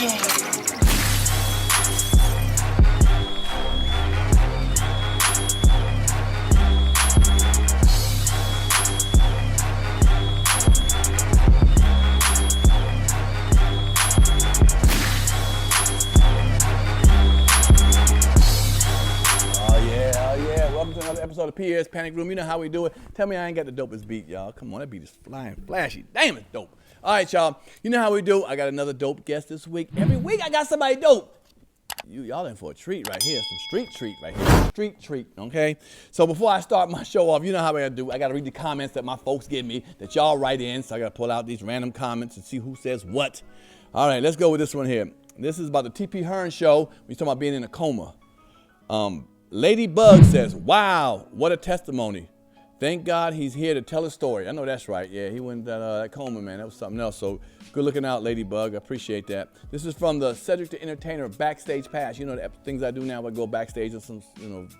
Episode of Pierre's Panic Room. You know how we do it. Tell me I ain't got the dopest beat, y'all. Come on, that beat is flying, flashy. Damn, it's dope. All right, y'all. You know how we do. I got another dope guest this week. Every week I got somebody dope. Y'all in for a treat right here. Some street treat right here. Street treat, okay? So before I start my show off, you know how I do. I got to read the comments that my folks give me that y'all write in. So I got to pull out these random comments and see who says what. All right, let's go with this one here. This is about the T.P. Hearn show. He's talking about being in a coma. Ladybug says, wow, what a testimony. Thank God he's here to tell a story. I know that's right. Yeah, he went that coma, man. That was something else. So good looking out, Ladybug. I appreciate that. This is from the Cedric the Entertainer Backstage Pass. You know, the things I do now, I go backstage in some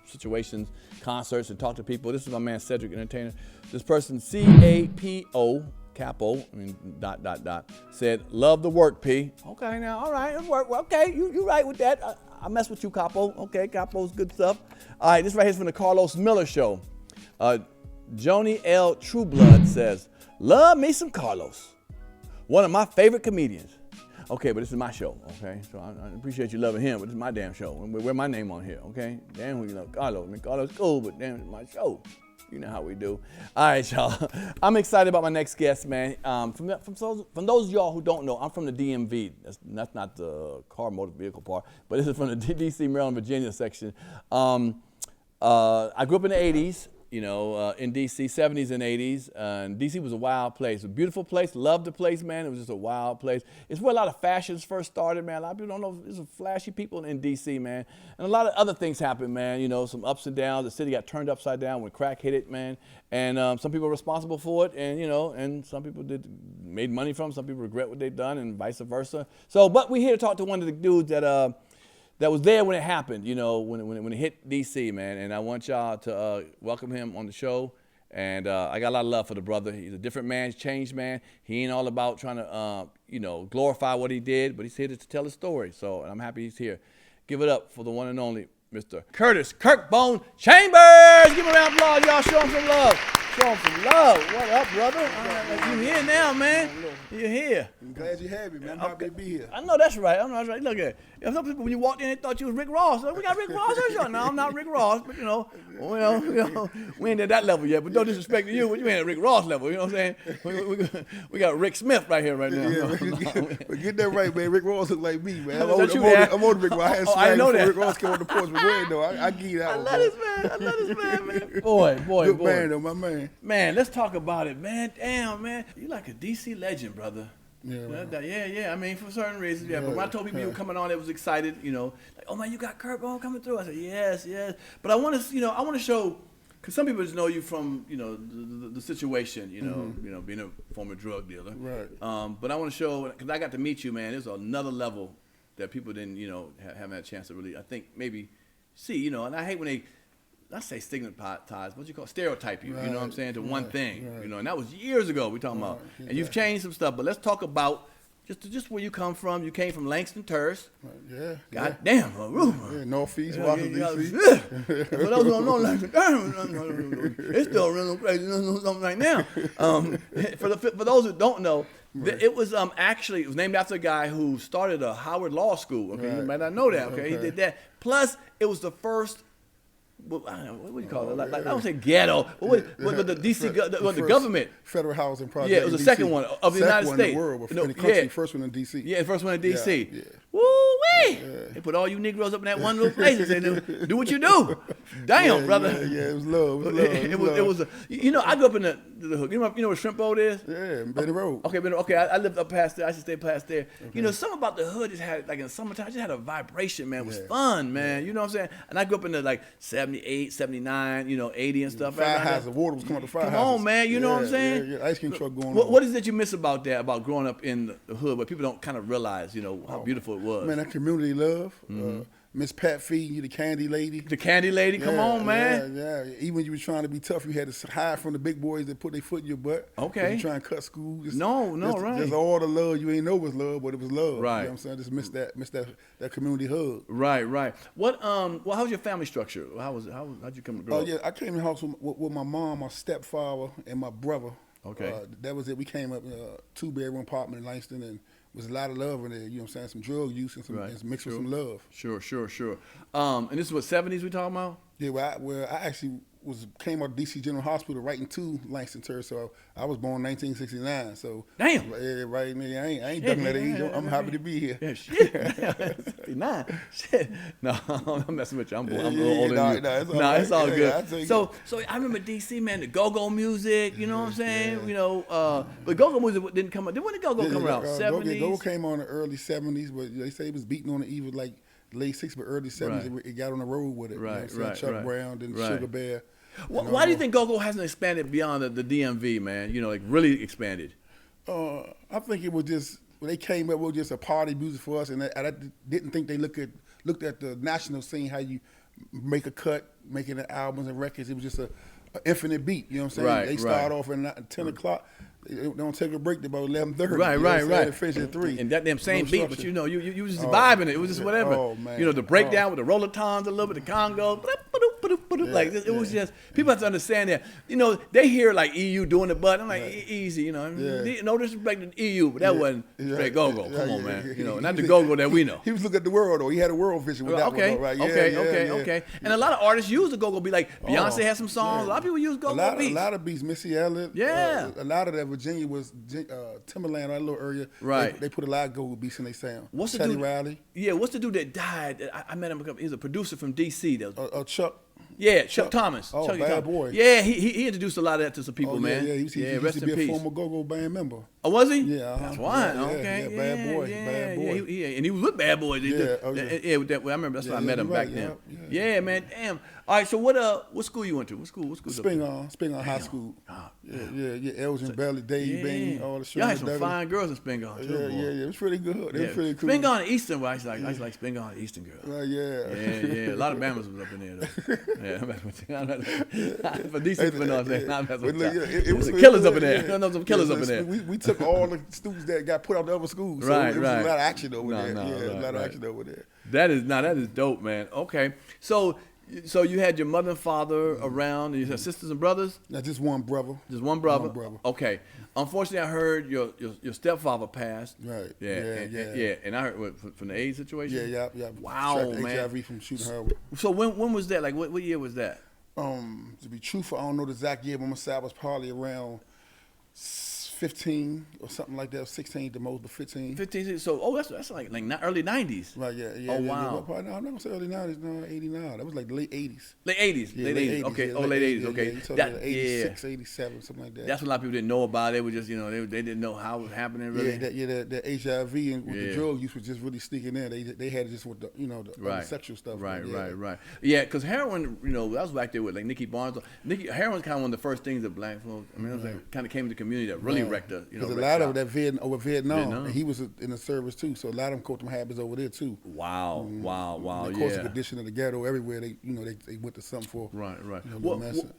situations, concerts, and talk to people. This is my man, Cedric Entertainer. This person, C-A-P-O, Capo, said, love the work, P. Okay, now, all right, work. Okay, you right with that. I mess with you, Capo. Okay, Capo's good stuff. All right, this right here is from the Carlos Miller Show. Joni L. Trueblood says, love me some Carlos. One of my favorite comedians. Okay, but this is my show, okay? So I appreciate you loving him, but this is my damn show. Wear my name on here, okay? Damn who you love Carlos. I mean, Carlos cool, but damn, it's my show. You know how we do. All right, y'all. I'm excited about my next guest, man. From those of y'all who don't know, I'm from the DMV. That's not the car motor vehicle part, but this is from the D.C., Maryland, Virginia section. I grew up in the 80s, in D.C., 70s and 80s. And D.C. was a wild place, a beautiful place. Loved the place, man. It was just a wild place. It's where a lot of fashions first started, man. A lot of people don't know there's some flashy people in D.C., man. And a lot of other things happened, man. Some ups and downs. The city got turned upside down when crack hit it, man. And some people were responsible for it, and some people made money from it. Some people regret what they've done, and vice versa. But we're here to talk to one of the dudes that was there when it happened, when it hit D.C., man. And I want y'all to welcome him on the show. And I got a lot of love for the brother. He's a different man, changed man. He ain't all about trying to, glorify what he did, but he's here to tell his story. So I'm happy he's here. Give it up for the one and only Mr. CurtBone Chambers. Give him a round of applause, y'all. Show him some love. Show him some love. What up, brother? You here now, man. You're here. I'm glad you have me, man. I'm happy to be here. I know that's right. Look at it. Some people, when you walked in, they thought you was Rick Ross. We got Rick Ross on the show. No, I'm not Rick Ross, but we ain't at that level yet. But no disrespect to you, but you ain't at Rick Ross level. You know what I'm saying? We got Rick Smith right here right now. Yeah, get that right, man. Rick Ross look like me, man. I'm on Rick Ross. I know that. Rick Ross came on the porch, but go ahead, though. I give you that one. I love this man. Boy. Good man, though, my man. Man, let's talk about it, man. Damn, man. You like a DC legend, brother. Yeah. I mean, for certain reasons, yeah. But when I told people you were coming on, they was excited. Like, oh man, you got CurtBone coming through. I said, yes. But I want to show, because some people just know you from, the situation, being a former drug dealer. Right. But I want to show, because I got to meet you, man. There's another level that people didn't, haven't had a chance to really, I think, maybe see, and I hate when they. I say stigmatize, what you call stereotype you, right, you know what I'm saying, to one thing, right. And that was years ago we're talking about. Exactly. And you've changed some stuff, but let's talk about just where you come from. You came from Langston Terrace. Yeah. God damn. Northeast, Washington, D.C. For those who don't know Langston Terrace, it's still real crazy, something right now. For those who don't know, right. It was it was named after a guy who started a Howard Law School. Okay, right. You might not know that. Okay, he did that. Plus, it was the first. What do you call it? Like I don't say ghetto. What the DC, the government? Federal housing project. Yeah, it was the second one of the United States. In the world, in the country, first one in DC. Yeah, first one in DC. Yeah. Woo-wee! Yeah. They put all you Negroes up in that one little place and said, do what you do. Damn, brother. Yeah, it was love. It was I grew up in the hood. You know where Shrimp Boat is? Yeah, Benny Road. Okay, I lived up past there. I should stay past there. Okay. Something about the hood just had, like in the summertime, just had a vibration, man. It was fun, man. You know what I'm saying? And I grew up in the 78, 79, 80 and stuff. Fire hazard. Water was coming out the fire hazard. Come on, man. You know what I'm saying? Yeah. Ice cream truck going on. What is it you miss about that, about growing up in the hood where people don't kind of realize, how beautiful it was? Man, that community love. Miss Pat feeding you the candy lady. The candy lady, come on, man. Yeah. Even when you were trying to be tough, you had to hide from the big boys that put their foot in your butt. Okay. You trying to cut school. Right. Just all the love you ain't know was love, but it was love. Right. You know what I'm saying? Just missed that community hug. Right. What well, how's your family structure? How'd you come to grow up? Oh yeah, I came in the house with my mom, my stepfather, and my brother. Okay. That was it. We came up in a 2-bedroom apartment in Langston, and was a lot of love in there. You know what I'm saying? Some drug use and and mixed with some love. Sure. And this is what 70s we talking about? Yeah, well, I actually came out of DC General Hospital right into Langston Terrace. So I was born in 1969. So damn. Right, I ain't ducking that age. I'm happy to be here. Yeah, shit. 69. Shit. No, I'm messing with you. I'm a little older than you. It's all good. So I remember DC, man, the go-go music. You know what I'm saying? You know, but go-go music didn't come out. When did go-go come out? 70s. Go-go came on in the early 70s, but they say it was beating on the eve of like late 60s, but early 70s. Right. It got on the road with it. Right, you know what I'm saying? Chuck Brown, then Sugar Bear. Why do you think go-go hasn't expanded beyond the DMV, man? You know, like really expanded. I think it was just when they came up, it was just a party music for us, and I didn't think they looked at the national scene, how you make a cut, making the albums and records. It was just an infinite beat. You know what I'm saying? Right, they start off at 10 o'clock. They don't take a break till about 11:30. Right. They finish at 3. And that damn same beat, but you know, you was just vibing it. It was just whatever. Oh, man. You know, the breakdown with the rollatons, a little bit of Congo. Like it was just, people have to understand that. You know, they hear like EU doing it, but I'm like, easy, you know. No disrespect to EU, but that wasn't straight go-go. Come on, man. You know, not the go-go that we know. He was looking at the world, though. He had a world vision with that one, right? Okay. And a lot of artists use the go-go beat. Like Beyonce has some songs. A lot of people use go-go beats. A lot of beats. Missy Elliott. Yeah. A lot of that Virginia was Timberland, that little area. Right. They put a lot of go-go beats in their sound. What's the Teddy dude? Riley. Yeah. What's the dude that died? I met him. He's a producer from DC. Chuck. Yeah, Chuck Thomas. Oh, Chucky bad Thomas. boy. Yeah, he introduced a lot of that to some people, man. Yeah, he used to be a former go-go band member. Oh, was he? Yeah. That's why. Yeah, okay. Yeah, bad boy. Yeah, and he was with Bad Boys. I remember that's why I met him back then. Yeah, man. Damn. All right, so what school you went to? What school? Spingarn High School. Yeah. Elgin, Belly, Dave, Bain, all the shows. Y'all had some fine girls in Spingarn too. Yeah. It was pretty good. It was pretty cool. Spingarn and Eastern, I used to like Spingarn and Eastern girls. Yeah. A lot of Bama's was up in there though. Yeah, for decent, but no, it was some killers up in there. There was some killers up in there. We took all the students that got put out to other schools. So right. There was a lot of action over there. A lot of action over there. That is dope, man. Okay, so you had your mother and father around, and you had sisters and brothers? No, just one brother. Just one brother? Okay. Unfortunately, I heard your stepfather passed. Right. Yeah. And I heard from the AIDS situation? Yeah. Wow, man. HIV from shooting heroin. So when was that? Like, what year was that? To be truthful, I don't know the exact year, but I'm gonna say I was probably around 15 or something like that, 16 the most, but 15. 15. So, that's like not early 90s. Right, yeah. Oh, wow. Yeah. No, I'm not gonna say early 90s, no, 89. That was like the late 80s. Late 80s. Yeah, late 80s. Okay. Yeah, late 80s. Okay. Yeah, 86, 87, something like that. That's what a lot of people didn't know about. They were just, they didn't know how it was happening really. The HIV and with the drug use was just really sneaking in. They had it just with the sexual stuff. Right. Yeah, because heroin, that was back there with like Nicky Barnes. Heroin's kind of one of the first things that black folks, it was like kind of came to the community that really wrecked the, a lot of that Vietnam. And he was in the service too, so a lot of them caught them habits over there too. Wow. Of course, the condition of the ghetto everywhere. They went to something for. Right.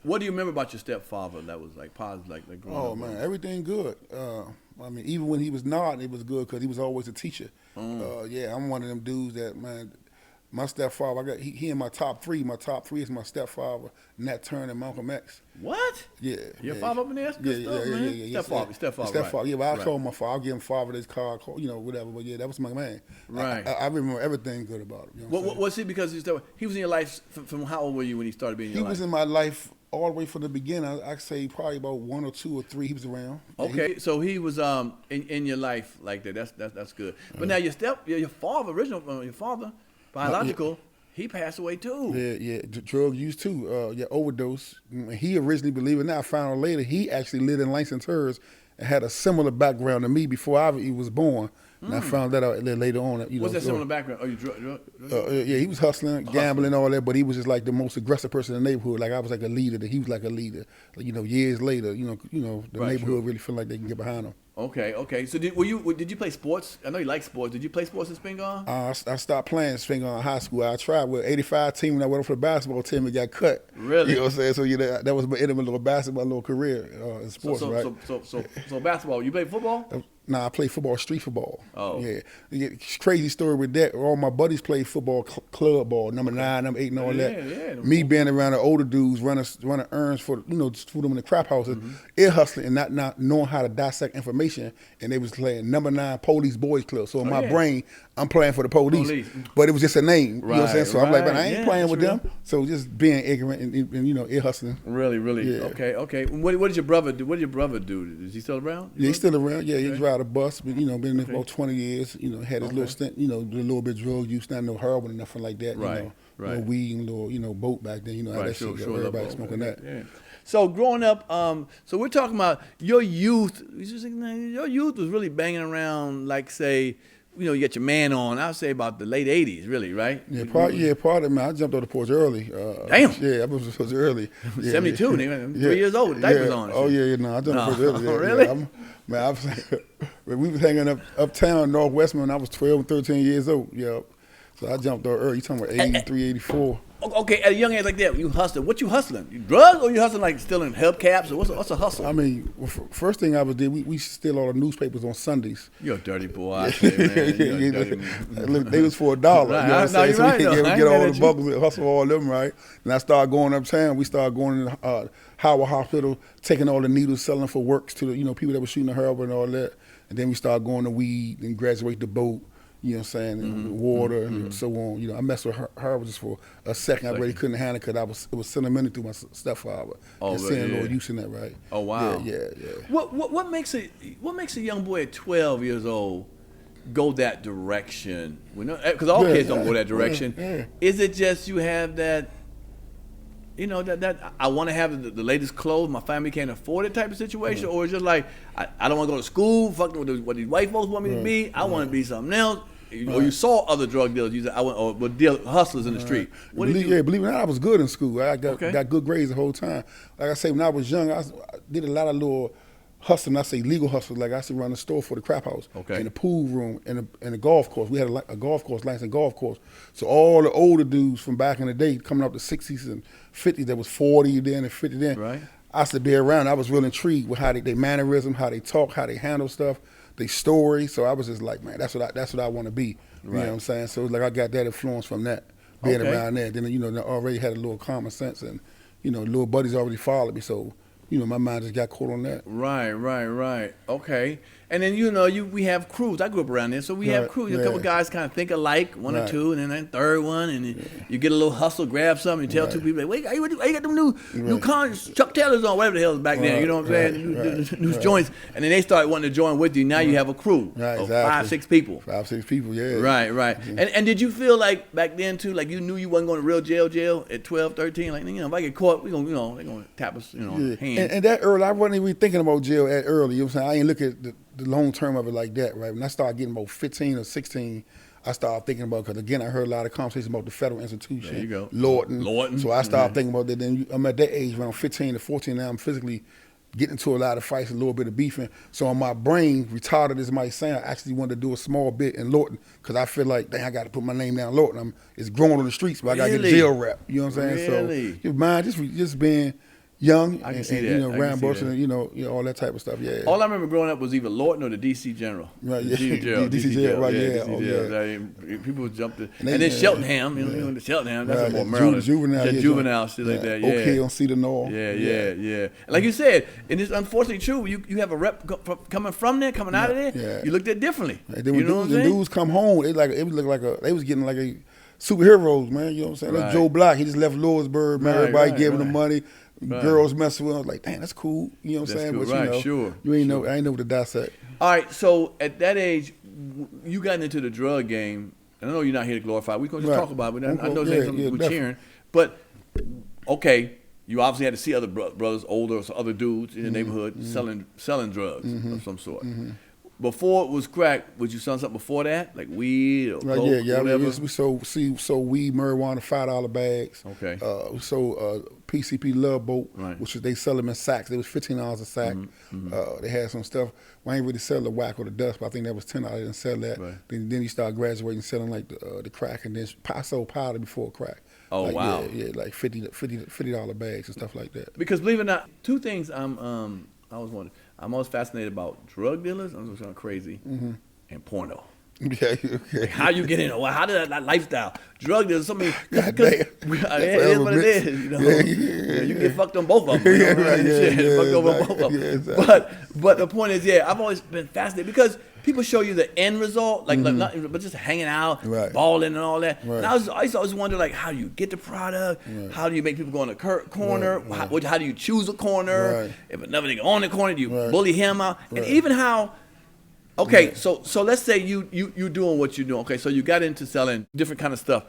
What do you remember about your stepfather that was like positive, like growing up? Oh man, everything good. Even when he was not, it was good because he was always a teacher. I'm one of them dudes that, man. My stepfather, I got he in my top three. My top three is my stepfather, Nat Turner, and Malcolm X. What? Yeah. Your father up in there? That's good stuff, man. Yeah. Stepfather. Yeah, but I'll call my father. I'll give him father this car, whatever. But yeah, that was my man. Right. I remember everything good about him. What was he? Because he was in your life from how old were you when he started being in your life? He was in my life all the way from the beginning. I'd say probably about 1 or 2 or 3. He was around. Okay, so he was in your life like that. That's good. But now your father, your father. Biological, he passed away too. Yeah, drug use too. Overdose. He originally, believe it or not, I found out later, he actually lived in Langston Terrace and had a similar background to me before I even was born. And I found that out later on. What's that similar background? Oh, you drug? Yeah, he was hustling, gambling, all that, but he was just like the most aggressive person in the neighborhood. Like I was like a leader, he was like a leader. Like, years later, the neighborhood really feel like they can get behind him. Okay. So did you play sports? I know you like sports. Did you play sports in Spingarn? I stopped playing Spingarn in high school. I tried with 85 team when I went up for the basketball team and got cut. Really? You know what I'm saying? So that was my end of my little basketball little career in sports, right? So basketball. You played football? Nah, I played football, street football. Oh. Yeah. Crazy story with that. All my buddies played football, club ball, number 9, number 8, and all that. Yeah. Me being around the older dudes, running errands for them in the crap houses, ear hustling and not knowing how to dissect information. And they was playing number 9 Police Boys Club. So in my brain, I'm playing for the police. But it was just a name. You know what I'm saying? So I'm like, man, I ain't playing with them. So just being ignorant and ear hustling. Really. Yeah. Okay. What did your brother do? What did your brother do? Is he still around? Yeah, he's still around. Yeah, he drive a bus, but been in there for about 20 years. Had his little stint. Did a little bit of drug use, not no heroin or nothing like that. Right. No weed and little boat back then. How that shit go. Everybody smoking that. Yeah. So growing up, so we're talking about your youth. Your youth was really banging around, like say, you got your man on. I would say about the late '80s, really, right? Yeah, part of me. I jumped off the porch early. Damn. Yeah, I was supposed to early. 72, nigga. 3 years old. Diapers on. Oh yeah. No, I jumped off the porch early. Really? We was hanging uptown Northwestman when I was 12 and 13 years old. Yeah. So I jumped off early. You talking about 83, 84. Okay, at a young age like that, you hustling. What you hustling? You drugs or you hustling like stealing hubcaps? Or what's a hustle? I mean, first thing I did, we steal all the newspapers on Sundays. You're a dirty boy, I say, man. They was for $1. Right. You know what I'm saying? So we get all the buckles and hustle all of them, right? And I started going uptown. We started going to Howard Hospital, taking all the needles, selling for works to the people that were shooting the heroin and all that. And then we started going to weed and graduate the boat. You know what I'm saying, and water and so on. I messed with her just for a second. I really couldn't handle it because it was sentimental to my stepfather. And seeing a little use in that, right? Oh wow. Yeah. What makes a young boy at 12 years old go that direction? Because all kids don't go that direction. Yeah. Is it just you have that? That I want to have the latest clothes, my family can't afford it type of situation, or it's just like I don't want to go to school, fuck what these white folks want me to be. I want to be something else. Or you saw other drug dealers. You said hustlers in the street. Believe it or not, I was good in school. I got good grades the whole time. Like I say, when I was young, I did a lot of little hustling. I say legal hustling. Like I used to run the store for the crap house, in the pool room, and the golf course. We had a golf course, licensed golf course. So all the older dudes from back in the day, coming up the 60s and 50s, there was 40 then and 50 then. Right. I used to be around. I was real intrigued with how they mannerism, how they talk, how they handle stuff, their story. So I was just like, man, that's what I want to be. You know what I'm saying? So it's like I got that influence from that, being around there. Then I already had a little common sense, and little buddies already followed me. So my mind just got caught on that. Right. Okay. And then we have crews. I grew up around there, so we have crews. A couple guys kind of think alike, one or two, and then that third one, and you get a little hustle, grab something, and tell two people, like, wait, you got them new cons, Chuck Taylors on, whatever the hell is back there. You know what I'm saying? New joints, and then they start wanting to join with you. Now you have a crew of 5, 6 people. 5, 6 people, yeah. Right. And did you feel like back then too, like you knew you wasn't going to real jail at 12, 13? Like if I get caught, they're gonna tap us, hand. And that early, I wasn't even thinking about jail that early. You know what I'm saying? I ain't look at the long term of it like that, right? When I started getting about 15 or 16, I started thinking about, because again, I heard a lot of conversations about the federal institution. There you go. Lorton. So I started thinking about that. Then I'm at that age, around 15 to 14 now, I'm physically getting into a lot of fights, a little bit of beefing. So on my brain, retarded as it might sound, I actually wanted to do a small bit in Lorton, because I feel like, dang, I got to put my name down Lorton. It's growing on the streets, but I got to get a jail rap. You know what I'm saying? Really? So your mind just being young and rambunctious and all that type of stuff. Yeah. All I remember growing up was either Lorton or the DC General. Right. Yeah. DC jail. Right. People jumped it, and then Cheltenham. The Cheltenham. That's more Maryland. Juvenile shit like that. Yeah. Okay on Cedar Knoll. Yeah. Like you said, and it's unfortunately true. You have a rep coming from there, coming out of there. Yeah. You looked at differently. Right. Then when dudes come home, it looked like they was getting like a superheroes, man. You know what I'm saying? Right. Like Joe Block, he just left Lewisburg, man. Everybody gave him the money. Right. Girls messing with him. I was like, dang, that's cool. You know what I'm saying? Cool. But sure. You ain't know. I ain't know what to dissect. All right. So at that age, you got into the drug game. And I know you're not here to glorify. We're gonna just talk about it. I know there's something we're cheering. But okay, you obviously had to see other brothers, older, or other dudes in the neighborhood selling drugs of some sort. Before it was crack, was you selling something before that, like weed or coke, whatever? We sold weed, marijuana, $5 bags. Okay. We sold PCP Love Boat, Right. which is, they sell them in sacks. They was $15 a sack. They had some stuff. Well, I ain't really sell the whack or the dust, but I think that was $10. I didn't sell that. Right. Then you start graduating, selling like the crack, and then I sold powder before crack. Oh, like, wow. Yeah, like $50 bags and stuff like that. Because believe it or not, two things I was wondering. I'm most fascinated about drug dealers. I'm just going crazy, and porno. Yeah, okay. How you get in? Well, how did that lifestyle? Drug dealers, something. God damn. It is what it is. You know, you get fucked on both of them. You know, fucked over both of them. Yeah, exactly. But the point is, I've always been fascinated because people show you the end result, like but just hanging out, Right. balling and all that. Right. And I used to always wonder, like, how do you get the product? Right. How do you make people go in the corner? Right. How do you choose a corner? Right. If another nigga on the corner, do you Right. bully him out? And Right. even how. Okay, so let's say you doing what you're doing. Okay, so you got into selling different kind of stuff.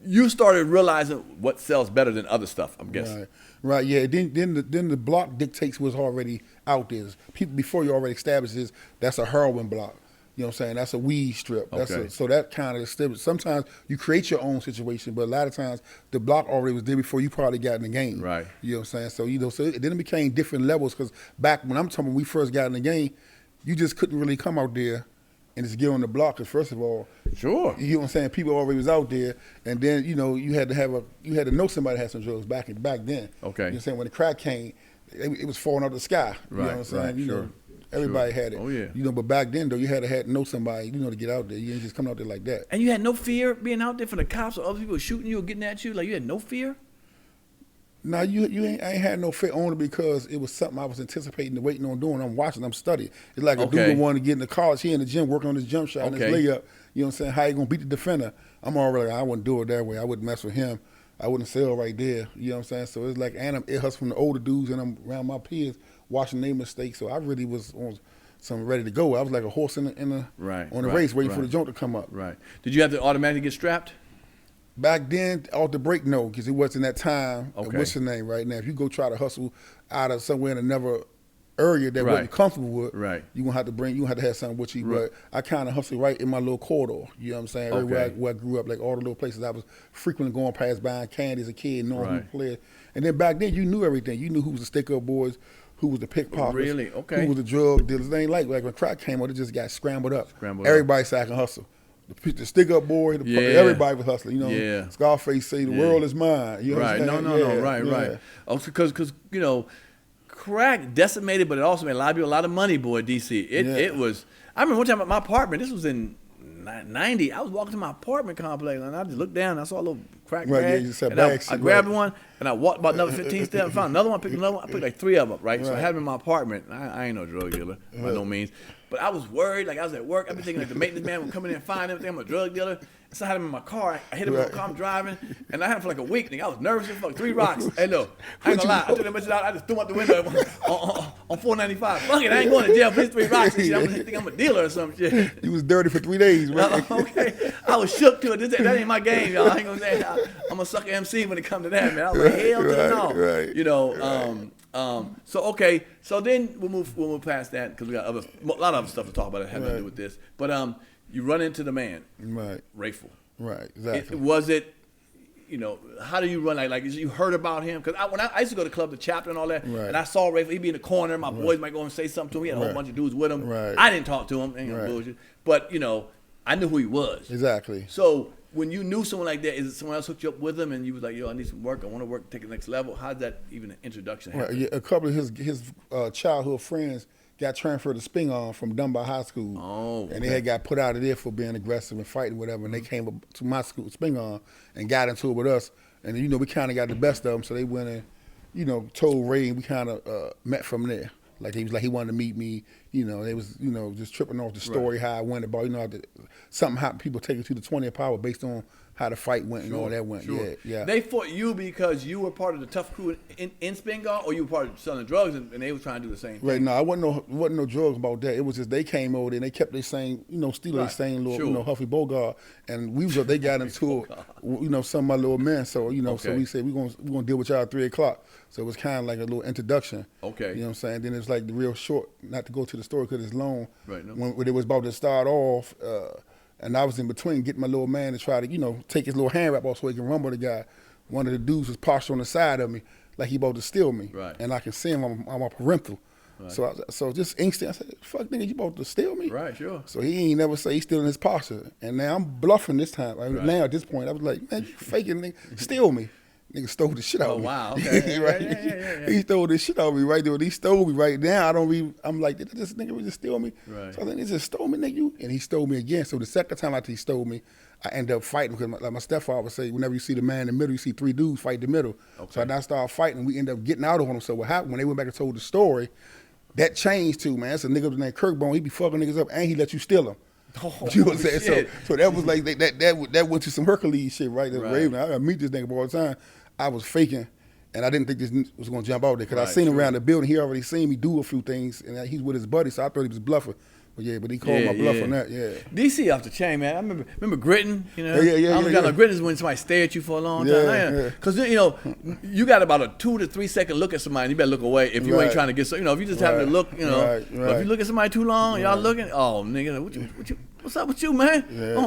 You started realizing what sells better than other stuff, I'm guessing. Right, yeah. Then the block dictates what's already out there. People before you already established this, that's a heroin block. You know what I'm saying? That's a weed strip. Okay. So that kind of sometimes you create your own situation, but a lot of times the block already was there before you probably got in the game. Right. You know what I'm saying? So then it became different levels because back when when we first got in the game, you just couldn't really come out there and just get on the block because first of all, Sure. you know what I'm saying, people already was out there, and then you had to know somebody had some drugs back then. Okay. You know what I'm saying? When the crack came, it was falling out of the sky. You know what I'm saying? Right, You sure. know, everybody Sure. had it. Oh, yeah. You know, but back then though, you had to know somebody, to get out there. You didn't just come out there like that. And you had no fear being out there for the cops or other people shooting you or getting at you? Like, you had no fear? No, I ain't had no fear only because it was something I was anticipating and waiting on doing. I'm watching, I'm studying. It's like a dude who wanted to get into college. He in the gym working on his jump shot and his layup. You know what I'm saying? How you gonna beat the defender? I'm already like, I wouldn't do it that way. I wouldn't mess with him. I wouldn't sell right there. You know what I'm saying? So it's like, and it hustles from the older dudes, and I'm around my peers watching their mistakes. So I really was on some ready to go. I was like a horse on the race, waiting for the joint to come up. Right. Did you have to automatically get strapped? Back then, off the break, no, because it wasn't that time. Okay. What's your name right now? If you go try to hustle out of somewhere in another area that wasn't comfortable with, you gonna have to have something with you. Right. But I kind of hustled right in my little corridor. You know what I'm saying? Everywhere where I grew up, like all the little places I was frequently going past, buying candy as a kid, knowing who played. And then back then, you knew everything. You knew who was the stick-up boys, who was the pickpockets, Really? Okay. who was the drug dealers. It ain't like when crack came out, it just got scrambled up. Everybody said I can hustle. The stick-up boy, everybody was hustling. You know, Scarface say, the world is mine. You know what I'm saying? No, right. Oh, because, crack decimated, but it also made a lot of people a lot of money, boy, DC. It was, I remember one time at my apartment, this was in 90, I was walking to my apartment complex, and I just looked down, and I saw a little crack bag, and I grabbed one, and I walked about another 15 steps, found another one, picked another one, I picked like 3 of them, right? So I had them in my apartment. I ain't no drug dealer, by no means. But I was worried, like I was at work, I've been thinking like the maintenance man would come in and find everything, I'm a drug dealer. So I had him in my car, I hit him in my car, I'm driving, and I had him for like a week, nigga. I was nervous as fuck, 3 rocks. Hey, look, I ain't gonna lie, I took that much out, I just threw him out the window on 495. Fuck it, I ain't going to jail for these 3 rocks and shit. I'm gonna think I'm a dealer or some shit. You was dirty for 3 days, man. Okay, I was shook to it. That ain't my game, y'all. I ain't gonna say I'm a sucker MC when it comes to that, man. I was like, hell to the no. Right. You know, so then we'll move past that because we got a lot of other stuff to talk about that has nothing to do with this. But you run into the man, Rayful. Right, exactly. Was it, how do you run like you heard about him? Because when I used to go to club, the chapter and all that, and I saw Rayful, he'd be in the corner. My boys might go and say something to him. He had a whole bunch of dudes with him. Right. I didn't talk to him, ain't no bullshit. But I knew who he was. Exactly. So when you knew someone like that, is it someone else hooked you up with him and you was like, I need some work, I want to work, take it next level? How'd that even an introduction happen? Right. A couple of his childhood friends got transferred to Spingarn from Dunbar High School. Oh, okay. And they had got put out of there for being aggressive and fighting, whatever. And they came up to my school, Spingarn, and got into it with us. And we kind of got the best of them. So they went and, told Ray, and we kind of met from there. Like he was like he wanted to meet me. They was just tripping off the story how I went about. Something happened. People take it to the 20th power based on how the fight went and all that went. Sure. Yeah. They fought you because you were part of the tough crew in Spingarn, or you were part of selling drugs and they were trying to do the same thing? Right. No, I wasn't no drugs about that. It was just they came over there and they kept their same, still their same little, Huffy Bogart, and they got into it, some of my little men. So so we said we're gonna deal with y'all at 3:00. So it was kind of like a little introduction. Okay. You know what I'm saying? Then it's like the real short, not to go to the story because it's long. Right. No. When it was about to start off, and I was in between getting my little man to try to, take his little hand wrap off so he can rumble the guy. one of the dudes was postured on the side of me like he about to steal me. Right. And I can see him on my parental. Right. So just instant, I said, fuck nigga, you about to steal me? Right, sure. So he ain't never say he's stealing his posture. And now I'm bluffing this time. Now at this point, I was like, man, you faking, nigga, steal me. Nigga stole the shit out of me. Oh, wow. Okay. Right? Yeah. He stole the shit out of me right there. He stole me right now. I'm like, did this nigga really steal me? Right. So I think he just stole me, nigga. And he stole me again. So the second time after he stole me, I ended up fighting because my stepfather would say, whenever you see the man in the middle, you see three dudes fight the middle. Okay. So I now started fighting, and we ended up getting out on him. So what happened, when they went back and told the story, that changed too, man. That's a nigga named CurtBone. He be fucking niggas up, and he let you steal them. Oh, you know what I'm saying? shit. So that was like, that went to some Hercules shit, right? Right. Raven. I meet this nigga all the time. I was faking, and I didn't think this was going to jump out there because I Right, seen him sure. around the building. He already seen me do a few things, and he's with his buddy, so I thought he was bluffing. But he called my bluff on that, yeah. DC off the chain, man. I remember gritting, you know. Yeah. Gritting is when somebody stare at you for a long time. Yeah. Because, you know, you got about a 2 to 3 second look at somebody, and you better look away if you ain't trying to get, you know, if you just happen to look, you know. Right. But if you look at somebody too long, y'all looking, oh, nigga, what's up with you, man?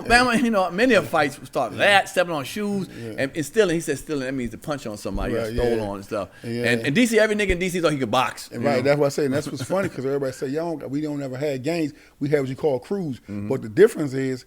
Bama, you know, many of fights start that, stepping on shoes, and stealing. He said stealing, that means to punch on somebody, stole on and stuff. Yeah. And DC, every nigga in DC thought he could box. Right, that's what I say, and that's what's funny because everybody say, we don't ever have gangs. We have what you call crews. But the difference is,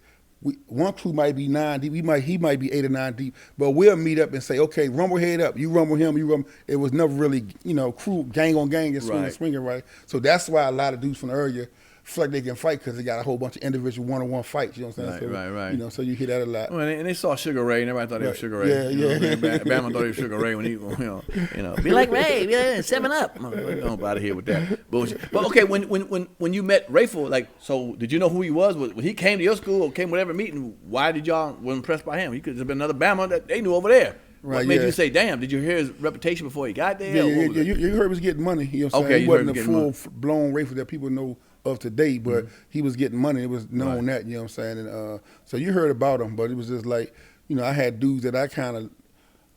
one crew might be 9 deep. He might be 8 or 9 deep. But we'll meet up and say, okay, rumble head up. You rumble him. You rumble. It was never really, you know, crew gang on gang and swinging, right? So that's why a lot of dudes from the area feel like they can fight because they got a whole bunch of individual one-on-one fights. You know what I'm saying? Right. You know, so you hear that a lot. Well, and they saw Sugar Ray, and everybody thought he was Sugar Ray. Yeah. Bama thought he was Sugar Ray when he, you know, be like Ray, 7 Up. I'm out of here with that bullshit. But okay, when you met Rayful, like, so did you know who he was? When he came to your school or came whatever meeting, why did y'all were impressed by him? He could have been another Bama that they knew over there. What made you say, damn, did you hear his reputation before he got there? Yeah. You heard he was getting money. You know what I'm saying? He wasn't a full-blown Rayful that people know of today, but he was getting money. It was known that, you know what I'm saying? And so you heard about him, but it was just like, you know, I had dudes that I kind of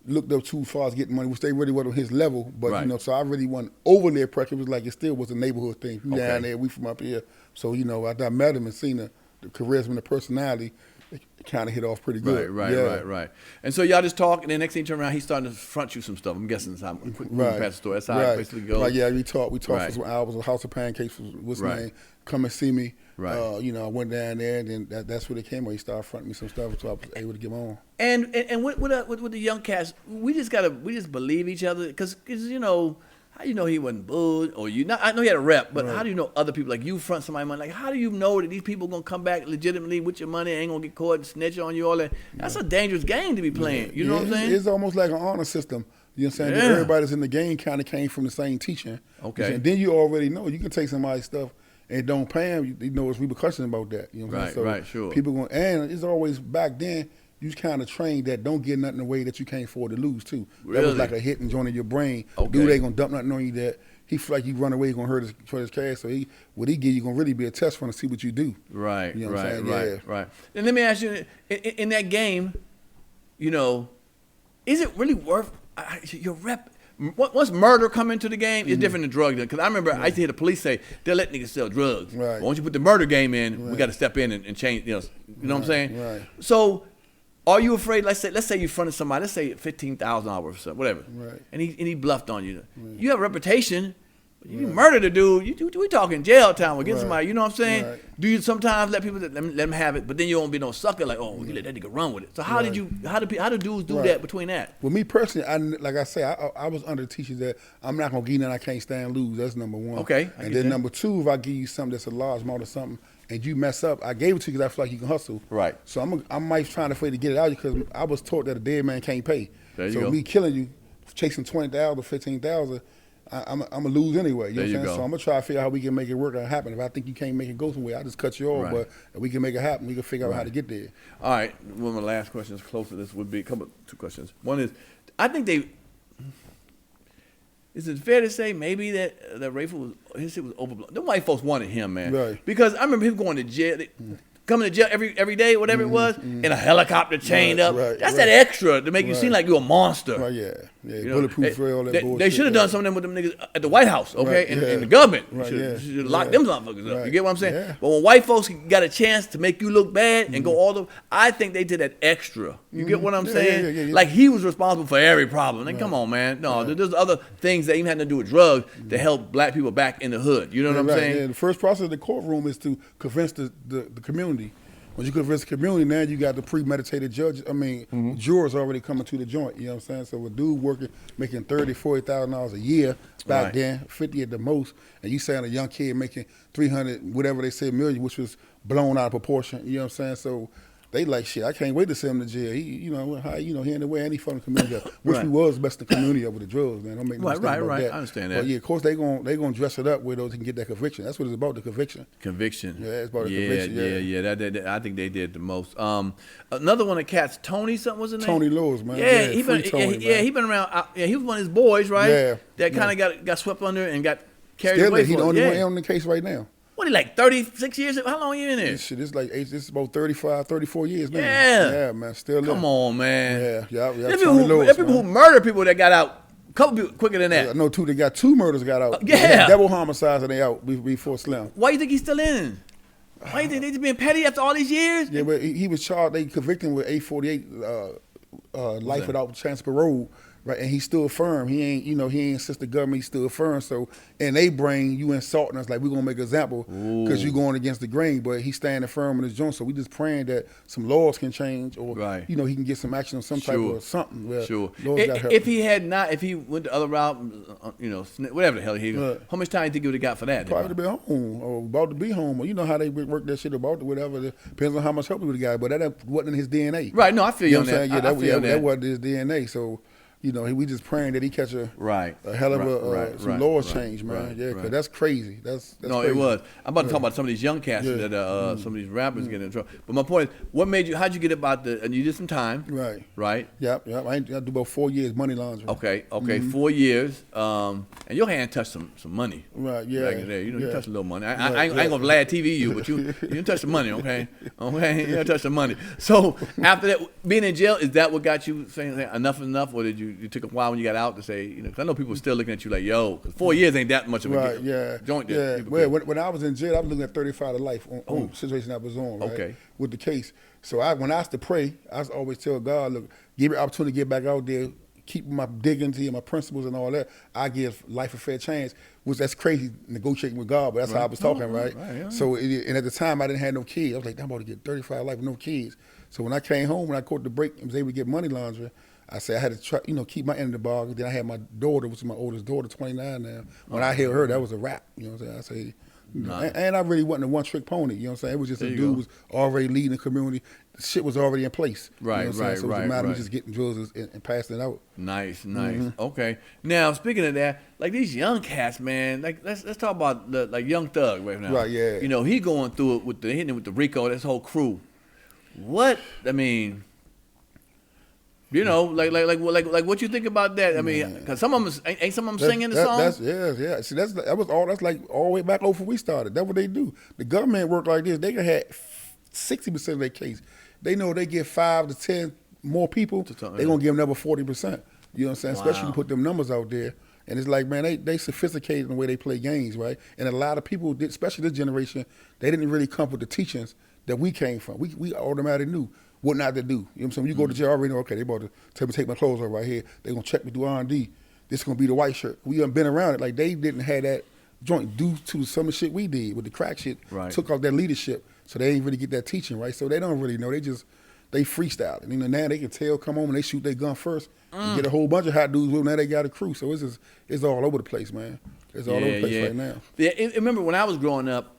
looked up to as far as getting money, which they really wasn't on his level, but, you know, so I really wasn't overly impressed. It was like, it still was a neighborhood thing. We down there, we from up here. So, you know, after I met him and seen the charisma and the personality, it kind of hit off pretty good. Right. And so y'all just talk, and then next thing you turn around, he's starting to front you some stuff. I'm guessing that's how past the story. That's how it basically goes. Right, yeah, we talked for some hours. A House of Pancakes was what's his name. Come and see me. Right. You know, I went down there, and then that's where they came. Where he started fronting me some stuff, so I was able to get on. And with the young cats, we just believe each other, because you know. How do you know he wasn't booed or you? I know he had a rep, but how do you know other people, like you front somebody money? Like, how do you know that these people gonna come back legitimately with your money, ain't gonna get caught and snitch on you all that? That's a dangerous game to be playing. You know what I'm saying? It's almost like an honor system. You know what I'm saying? Yeah. Everybody that's in the game kind of came from the same teaching. Okay. And then you already know you can take somebody's stuff and don't pay them. You know, it's repercussions about that. You know what I'm saying? Right, sure. People going, and it's always back then. You was kind of trained that don't get nothing away that you can't afford to lose too. Really? That was like a hit and joint in your brain. Okay. Dude ain't gonna dump nothing on you that he feel like you run away, he gonna hurt his cash. So what he give you gonna really be a test for him to see what you do. Right. You know what I'm saying? Right. And let me ask you, in that game, you know, is it really worth your rep? Once murder come into the game, it's different than drug. Because I remember I used to hear the police say they'll let niggas sell drugs. Right. But once you put the murder game in, we got to step in and change. You know what I'm saying? Right. So, are you afraid? Let's say you fronted somebody. Let's say $15,000 or something, whatever. Right. And he bluffed on you. Right. You have a reputation. You murdered a dude. We talking jail time against somebody. You know what I'm saying? Right. Do you sometimes let people let them have it, but then you won't be no sucker like, oh, you let that nigga run with it. So how do dudes do that between that? Well, me personally, like I say, I was under the teachers that I'm not gonna give you nothing I can't stand lose. That's number one. Okay. And then number two, if I give you something that's a large amount of something and you mess up, I gave it to you because I feel like you can hustle. Right. So I might try to find to get it out because I was taught that a dead man can't pay. There you so go. Me killing you, chasing 20,000 or 15,000. I'm gonna lose anyway. You know what I'm saying? So I'm gonna try to figure out how we can make it work and happen. If I think you can't make it go somewhere, I just cut you off. But if we can make it happen, we can figure out how to get there. All right. One of my last questions close to this would be two questions. One is, I think is it fair to say maybe that Rayful his shit was overblown? The white folks wanted him, man. Right. Because I remember him going to jail. coming to jail every day, whatever it was, in a helicopter chained up. That's that extra to make you seem like you're a monster. Right, bulletproof for all that bullshit. They should have done something with them niggas at the White House, okay, in the government. Should have locked them motherfuckers up. You get what I'm saying? Yeah. But when white folks got a chance to make you look bad and go all the, I think they did that extra. You get what I'm saying? Like he was responsible for every problem. Like, come on, man. No, there's other things that even had to do with drugs to help black people back in the hood. You know what I'm saying? Yeah, the first process of the courtroom is to convince the community. When you convince the community, now you got the premeditated jurors already coming to the joint. You know what I'm saying? So a dude making $30,000, $40,000 a year back then, 50 at the most, and you saying a young kid making 300, whatever they say, million, which was blown out of proportion. You know what I'm saying? So they like, shit, I can't wait to send him to jail. He in the way any from the community, which we was best in the community over the drugs, man. Don't make no mistake about that. I understand that. But yeah, of course they gonna dress it up where they can get that conviction. That's what it's about, the conviction. Conviction. Yeah, it's about the conviction. Yeah. That I think they did the most. Another one of the cats, Tony something was his name? Tony Lewis, man. Yeah, he been around. He was one of his boys, right? Yeah. That kind of got swept under and got carried away. He the only one on the case right now. What, he like 36 years? How long you in there? This shit is like it's about 35, 34 years now. Yeah, man, still there. Come on, man. Yeah. There are people who murder people that got out. A couple people quicker than that. I know two. They got 2 murders got out. Yeah, double homicides and they out before Slim. Why you think he's still in? Why you think they've been petty after all these years? Yeah, but he was charged. They convicted him with 848 life without chance of parole. Right, and he stood firm. He ain't insist the government. He stood firm. So in they brain, you insulting us like we're gonna make an example because you going against the grain. But he's standing firm in his joint. So we just praying that some laws can change, or he can get some action on some type of something. If he went the other route, whatever the hell how much time do you think he would have got for that? Probably to be home or about to be home. Or you know how they work that shit about whatever. Depends on how much help he would have got. But that wasn't in his DNA. Right. No, I feel you on that. That wasn't his DNA. So. We just praying that he catch a hell of some laws change, man. Because that's crazy. That's no, crazy. It was. I'm about to talk about some of these young cats that some of these rappers getting in trouble. But my point is, what made you? How'd you get about and you did some time, right? Yep. I do about 4 years money laundering. Okay, 4 years. And your hand touched some money. Right. Yeah. Back in there. You touched a little money. I ain't gonna Vlad TV you, but you didn't touch the money. Okay. You didn't touch the money. So after that, being in jail, is that what got you saying enough, or did you took a while when you got out to say, because I know people are still looking at you like, yo, because 4 years ain't that much of a joint. Well, when I was in jail, I was looking at 35 to life on the situation I was on, with the case. So when I used to pray, I always tell God, look, give me an opportunity to get back out there, keep my dignity and my principles and all that. I give life a fair chance, which that's crazy negotiating with God, but that's how I was talking, right? So, and at the time, I didn't have no kids. I was like, I'm about to get 35 life with no kids. So when I came home, when I caught the break and was able to get money laundering, I said I had to try, keep my end of the bargain. Then I had my daughter, which is my oldest daughter, 29 now. When I heard her, that was a wrap. You know what I'm saying? And I really wasn't a one-trick pony. You know what I'm saying? It was just a dude was already leading the community. The shit was already in place. Right, you know what I'm saying? So it was a matter of just getting drugs and passing it out. Nice. Okay. Now, speaking of that, like these young cats, man, like let's talk about like Young Thug right now. Right, yeah. He going through it hitting it with the Rico, this whole crew. What like what you think about that? I mean, because some of them ain't some of them singing the songs. See, that was all. That's like all the way back over when we started. That's what they do. The government work like this. They can have 60% of their case. They know they get 5 to 10 more people. They gonna give them another 40%. You know what I'm saying? Wow. Especially to put them numbers out there. And it's like, man, they sophisticated in the way they play games, right? And a lot of people, especially this generation, they didn't really come with the teachings that we came from. We automatically knew what not to do. You know what I'm saying? When you go to jail, I already know, okay, they about to tell me to take my clothes off right here. They gonna check me through R&D. This is gonna be the white shirt. We haven't been around it. Like, they didn't have that joint due to some of the shit we did with the crack shit. Right. Took off their leadership. So they ain't really get that teaching, right? So they don't really know. They freestyle. And now they can tell, come home and they shoot their gun first and get a whole bunch of hot dudes with them. Now they got a crew. So it's all over the place, man. It's all over the place right now. Yeah, remember when I was growing up,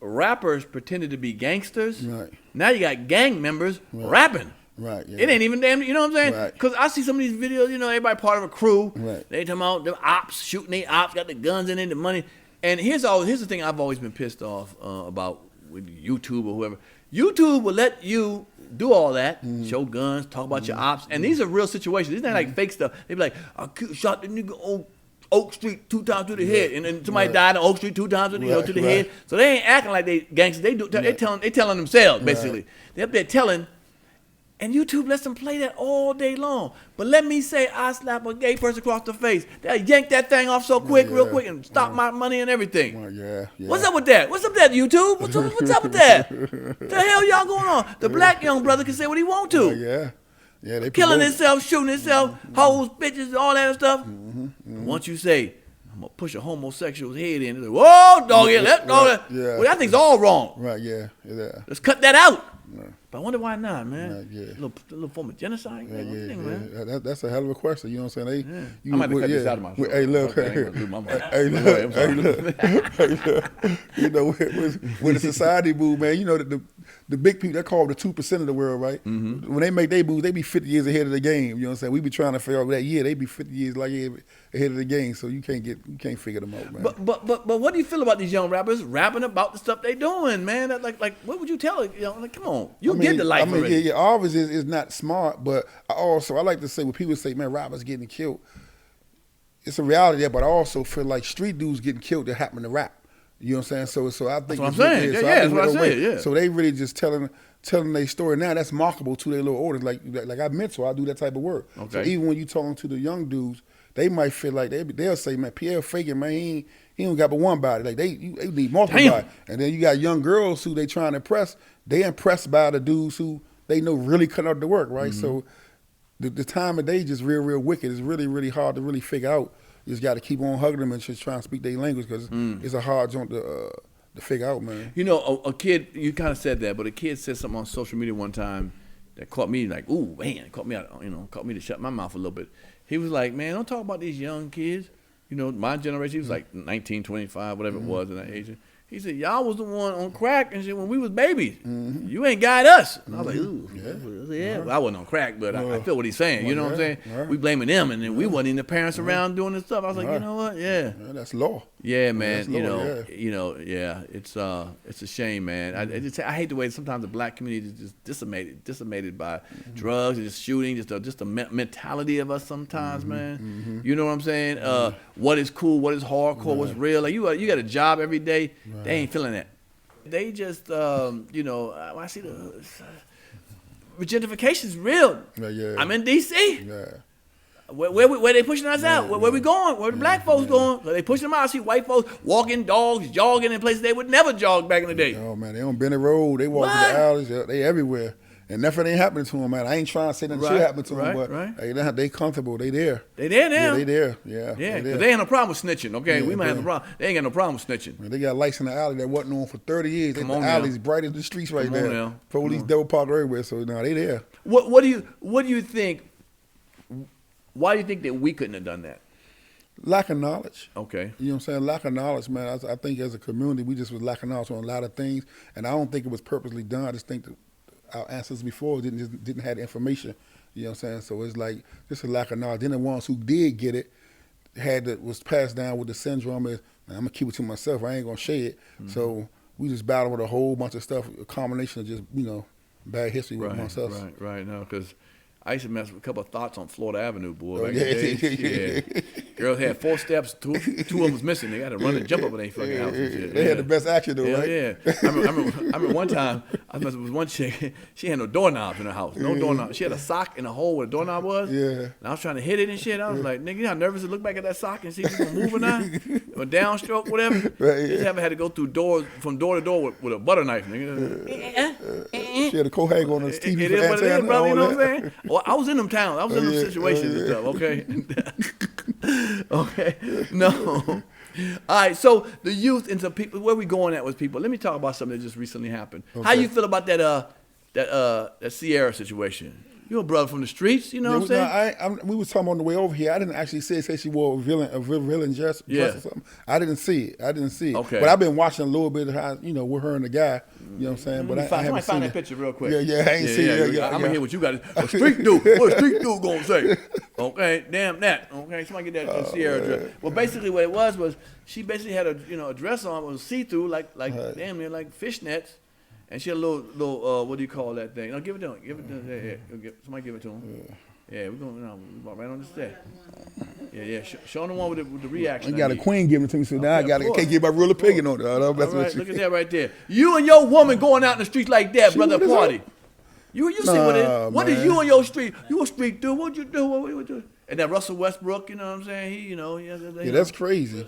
rappers pretended to be gangsters. Right. Now you got gang members rapping. Right. Yeah. It ain't even damn. You know what I'm saying? Right. Because I see some of these videos. Everybody part of a crew. Right. They talking about the ops shooting. They ops got the guns in it, the money. And here's the thing I've always been pissed off about with YouTube or whoever. YouTube will let you do all that, show guns, talk about your ops, and these are real situations. These ain't like fake stuff. They be like, I shot the nigga Oak Street 2 times to the head, and then somebody died on Oak Street 2 times to the head. So they ain't acting like they gangsters. They telling themselves basically. They up there telling. And YouTube lets them play that all day long. But let me say I slap a gay person across the face. They'll yank that thing off so quick, real quick, and stop my money and everything. What's up with that? What's up with that, YouTube? What's up with that? The hell y'all going on? The black young brother can say what he want to. They killing himself, shooting himself, hoes, bitches, all that stuff. Once you say, I'm going to push a homosexual's head in, they're like, whoa, doggy, well, that thing's all wrong. Let's cut that out. But I wonder why not, man. A little form of genocide. Man. That's a hell of a question. You know what I'm saying? I might have to cut this out of my show. Hey, look. You know, with the society move, man, you know, the big people, they're called the 2% of the world, right? When they make their moves, they be 50 years ahead of the game. You know what I'm saying? We be trying to figure out that year, they be 50 years ahead of the game, so you can't figure them out, man. But what do you feel about these young rappers rapping about the stuff they doing, man? Like what would you tell it? You know, like, come on, get the life already. Obviously is not smart, but I like to say when people say, man, rappers getting killed, it's a reality there, but I also feel like street dudes getting killed that happen to rap. You know what I'm saying? So I think that's what I'm saying. That's what I said. So they really just telling their story now. That's marketable to their little audience. Like I mentor, I do that type of work. Okay. So even when you talking to the young dudes, they might feel like they'll say, man, Pierre faking, man, he don't got but one body. Like they need multiple bodies. And then you got young girls who they trying to impress. They impressed by the dudes who they know really cut out the work, right? So the time of day just real wicked. It's really, really hard to really figure out. You just got to keep on hugging them and just try and speak their language because it's a hard joint to figure out, man. You know, a kid, you kind of said that, but a kid said something on social media one time that caught me like, ooh, man, caught me to shut my mouth a little bit. He was like, man, don't talk about these young kids. You know, my generation, he was like 19, 25, whatever it was in that age. He said, y'all was the one on crack and shit when we was babies. You ain't guide us. And I was like, ooh. Well, I wasn't on crack, but I feel what he's saying. You know what I'm saying? We blaming them, and then we wasn't even the parents around doing this stuff. I was like, you know what? Yeah. That's law. Yeah, man. It's a shame, man. I hate the way sometimes the black community is just decimated by drugs and just shooting, just the mentality of us sometimes, man. You know what I'm saying? What is cool? What is hardcore? What's real? Like you got a job every day. They ain't feeling that. They just, I see the gentrification is real. I'm in D.C. Where they pushing us out? Where we going? Where the black folks going? They pushing them out. I see white folks walking dogs, jogging in places they would never jog back in the day. Oh, man, they on Benny Road. They walk in the alleys. They everywhere. And nothing ain't happening to them, man. I ain't trying to say nothing shit happening to them, but they comfortable. They there. They there now. Yeah, they there. Yeah, because they ain't no problem with snitching, okay? We might have no problem. They ain't got no problem with snitching. Man, they got lights in the alley that wasn't on for 30 years. The alley's bright as the streets right now. Police double parked everywhere, so now they there. What do you think? Why do you think that we couldn't have done that? Lack of knowledge. Okay. You know what I'm saying? Lack of knowledge, man. I think as a community, we just was lacking knowledge on a lot of things, and I don't think it was purposely done. I just think that our ancestors before didn't have the information. You know what I'm saying? So it's like just a lack of knowledge. Then the ones who did get it was passed down with the syndrome is, man, I'm gonna keep it to myself. I ain't gonna share it. So we just battled with a whole bunch of stuff, a combination of just bad history with myself. Right. No, because I used to mess with a couple of thoughts on Florida Avenue, boy. Back in the day. Girls had 4 steps, two of them was missing. They got to run and jump up in their fucking house and shit. They had the best action though, right? Yeah. I remember one time I was messing with one chick. She had no doorknowbs in her house. No doorknob. She had a sock in a hole where the doorknob was. Yeah. And I was trying to hit it and shit. I was like, nigga, you know how nervous to look back at that sock and see if it's gonna move or not, or downstroke, whatever. Right. She had to go through doors from door to door with a butter knife, nigga. She had a coat hanger on her TV. It is what it is, brother. You know what I'm saying? Well, I was in them towns. I was in them situations and stuff. Okay. Okay. No. All right. So the youth and some people. Where we going at with people? Let me talk about something that just recently happened. Okay. How you feel about that Sierra situation? You're a brother from the streets, you know what I'm saying? We was talking on the way over here. I didn't actually say she wore a villain dress or something. I didn't see it. Okay. But I've been watching a little bit of how, with her and the guy. You know what I'm saying? But I haven't seen that picture real quick. Yeah, I ain't seen it. I'm gonna hear what you got. A street dude. What a street dude gonna say? Okay, damn that. Okay, somebody get that Sierra dress. Well, basically what it was she basically had a dress on, it was see-through, like damn near like fishnets. And she had a little what do you call that thing? No, give it to him. Somebody give it to him. Yeah, we're going right on the set. Yeah. Show them the one with the reaction. I got a queen giving it to me, so now I can't get my real opinion on it. All right, look at that right there. You and your woman going out in the streets like that, brother, party. You see what it is? What is you and your street? You a street dude? What you do? What you do? And that Russell Westbrook, you know what I'm saying? He, that's crazy.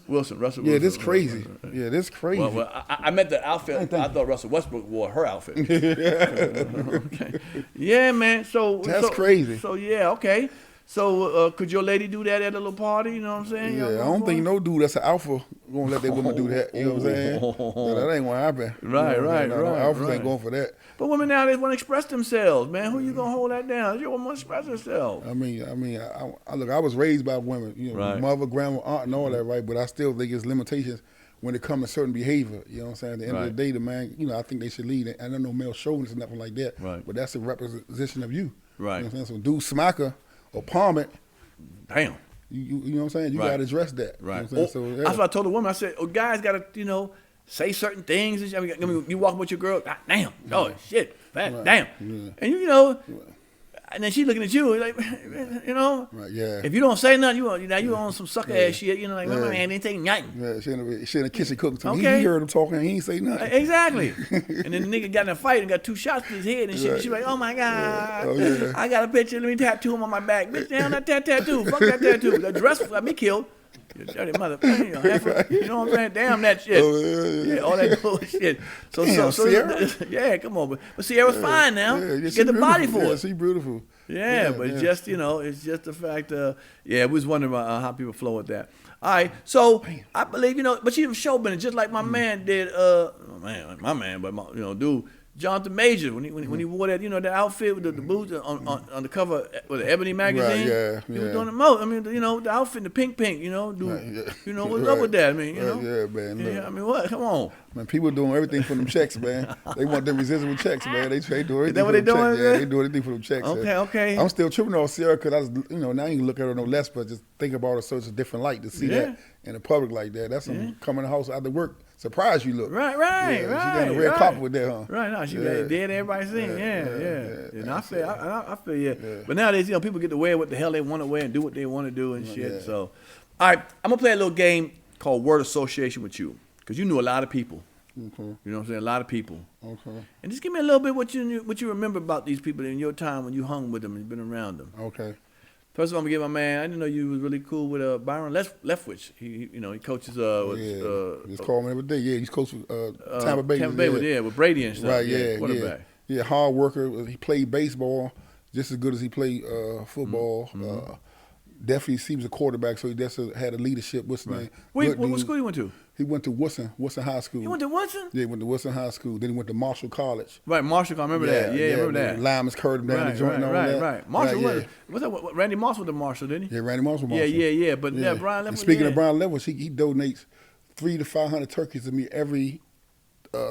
Russell Wilson. Yeah, this crazy. Yeah, this crazy. Well, I met the outfit. I thought Russell Westbrook wore her outfit. Okay. Yeah, man. That's crazy. So yeah, okay. So could your lady do that at a little party? You know what I'm saying? Yeah, I don't think no dude that's an alpha gonna let that woman do that. You know what I'm saying? That ain't gonna happen. Right. Alphas ain't going for that. But women nowadays want to express themselves, man. Who you gonna hold that down? You want to express herself. I mean, look, I was raised by women, mother, grandma, aunt, and all that, right? But I still think there's limitations when it comes to certain behavior. You know what I'm saying? At the end of the day, the man, I think they should lead. And I know male chauvinist or nothing like that. Right. But that's a representation of you. Right. You know what I'm saying? So dude smack her or palm it. Damn. You know what I'm saying? You got to address that. Right. You know what I'm saying? That's what I told the woman. I said, guys got to, say certain things. I mean, you walking with your girl, God, damn, oh, shit, damn. Yeah. And and then she looking at you like, Right, yeah. If you don't say nothing, you on some sucker ass shit, my man ain't saying nothing. Yeah, she in the kitchen cooking to me. He heard him talking and he ain't say nothing. Exactly. And then the nigga got in a fight and got 2 shots to his head and shit. Right. She's like, oh my God, I got a picture, let me tattoo him on my back. Bitch, damn that tattoo, fuck that tattoo. That dress got me killed. You dirty motherfucker, you know what I'm saying? Damn that shit. All that bullshit. So Sierra? Yeah, come on. But Sierra's fine now. Get the body for it. Yeah, she's beautiful. Yeah, but it's just, it's just the fact, we was wondering about how people flow with that. All right, so I believe, but she's show business, just like my man did, dude, Jonathan Major, when he wore that, that outfit with the boots on the cover with the Ebony magazine. Right, he was doing the most. I mean, the outfit, the pink, dude. What's up with that? I mean, Yeah, man. Yeah, I mean, what? Come on. Man, people doing everything for them checks, man. They want them residual checks, man. They do everything. Is that what they doing? Yeah, they do everything for them checks. Okay. I'm still tripping on Sierra because I was, now you can look at her no less, but just think about her such a different light to see that in the public like that. That's some coming to the house after work. Surprise you look. Right. She got a red carpet with that, huh? Right, no, she got dead everybody seen. Yeah. And I feel yeah. But nowadays, people get to wear what the hell they want to wear and do what they want to do and shit. Yeah. So, all right, I'm gonna play a little game called word association with you, because you knew a lot of people. Okay. You know what I'm saying? A lot of people. Okay. And just give me a little bit what you remember about these people in your time when you hung with them and been around them. Okay. First of all, I'm gonna give my man. I didn't know you was really cool with Byron Leftwich. He coaches. He's calling me every day. Yeah, he's coaching Tampa Bay. Tampa Bay with Brady and stuff. Right. Quarterback. Yeah, hard worker. He played baseball just as good as he played football. Mm-hmm. Definitely, he was a quarterback, so he definitely had a leadership. What's his name? What school he went to? He went to Woodson High School. He went to Woodson? Yeah, he went to Woodson High School. Then he went to Marshall College. Right, Marshall. I remember that. Yeah, I remember that. Lineman's Curt him down the joint and all that. Right. Marshall, what's that? Randy Moss went to Marshall, didn't he? Yeah, Randy Moss was Marshall. Yeah. But Brian Leftwich. Speaking of Brian Leftwich, he donates 300 to 500 turkeys to me every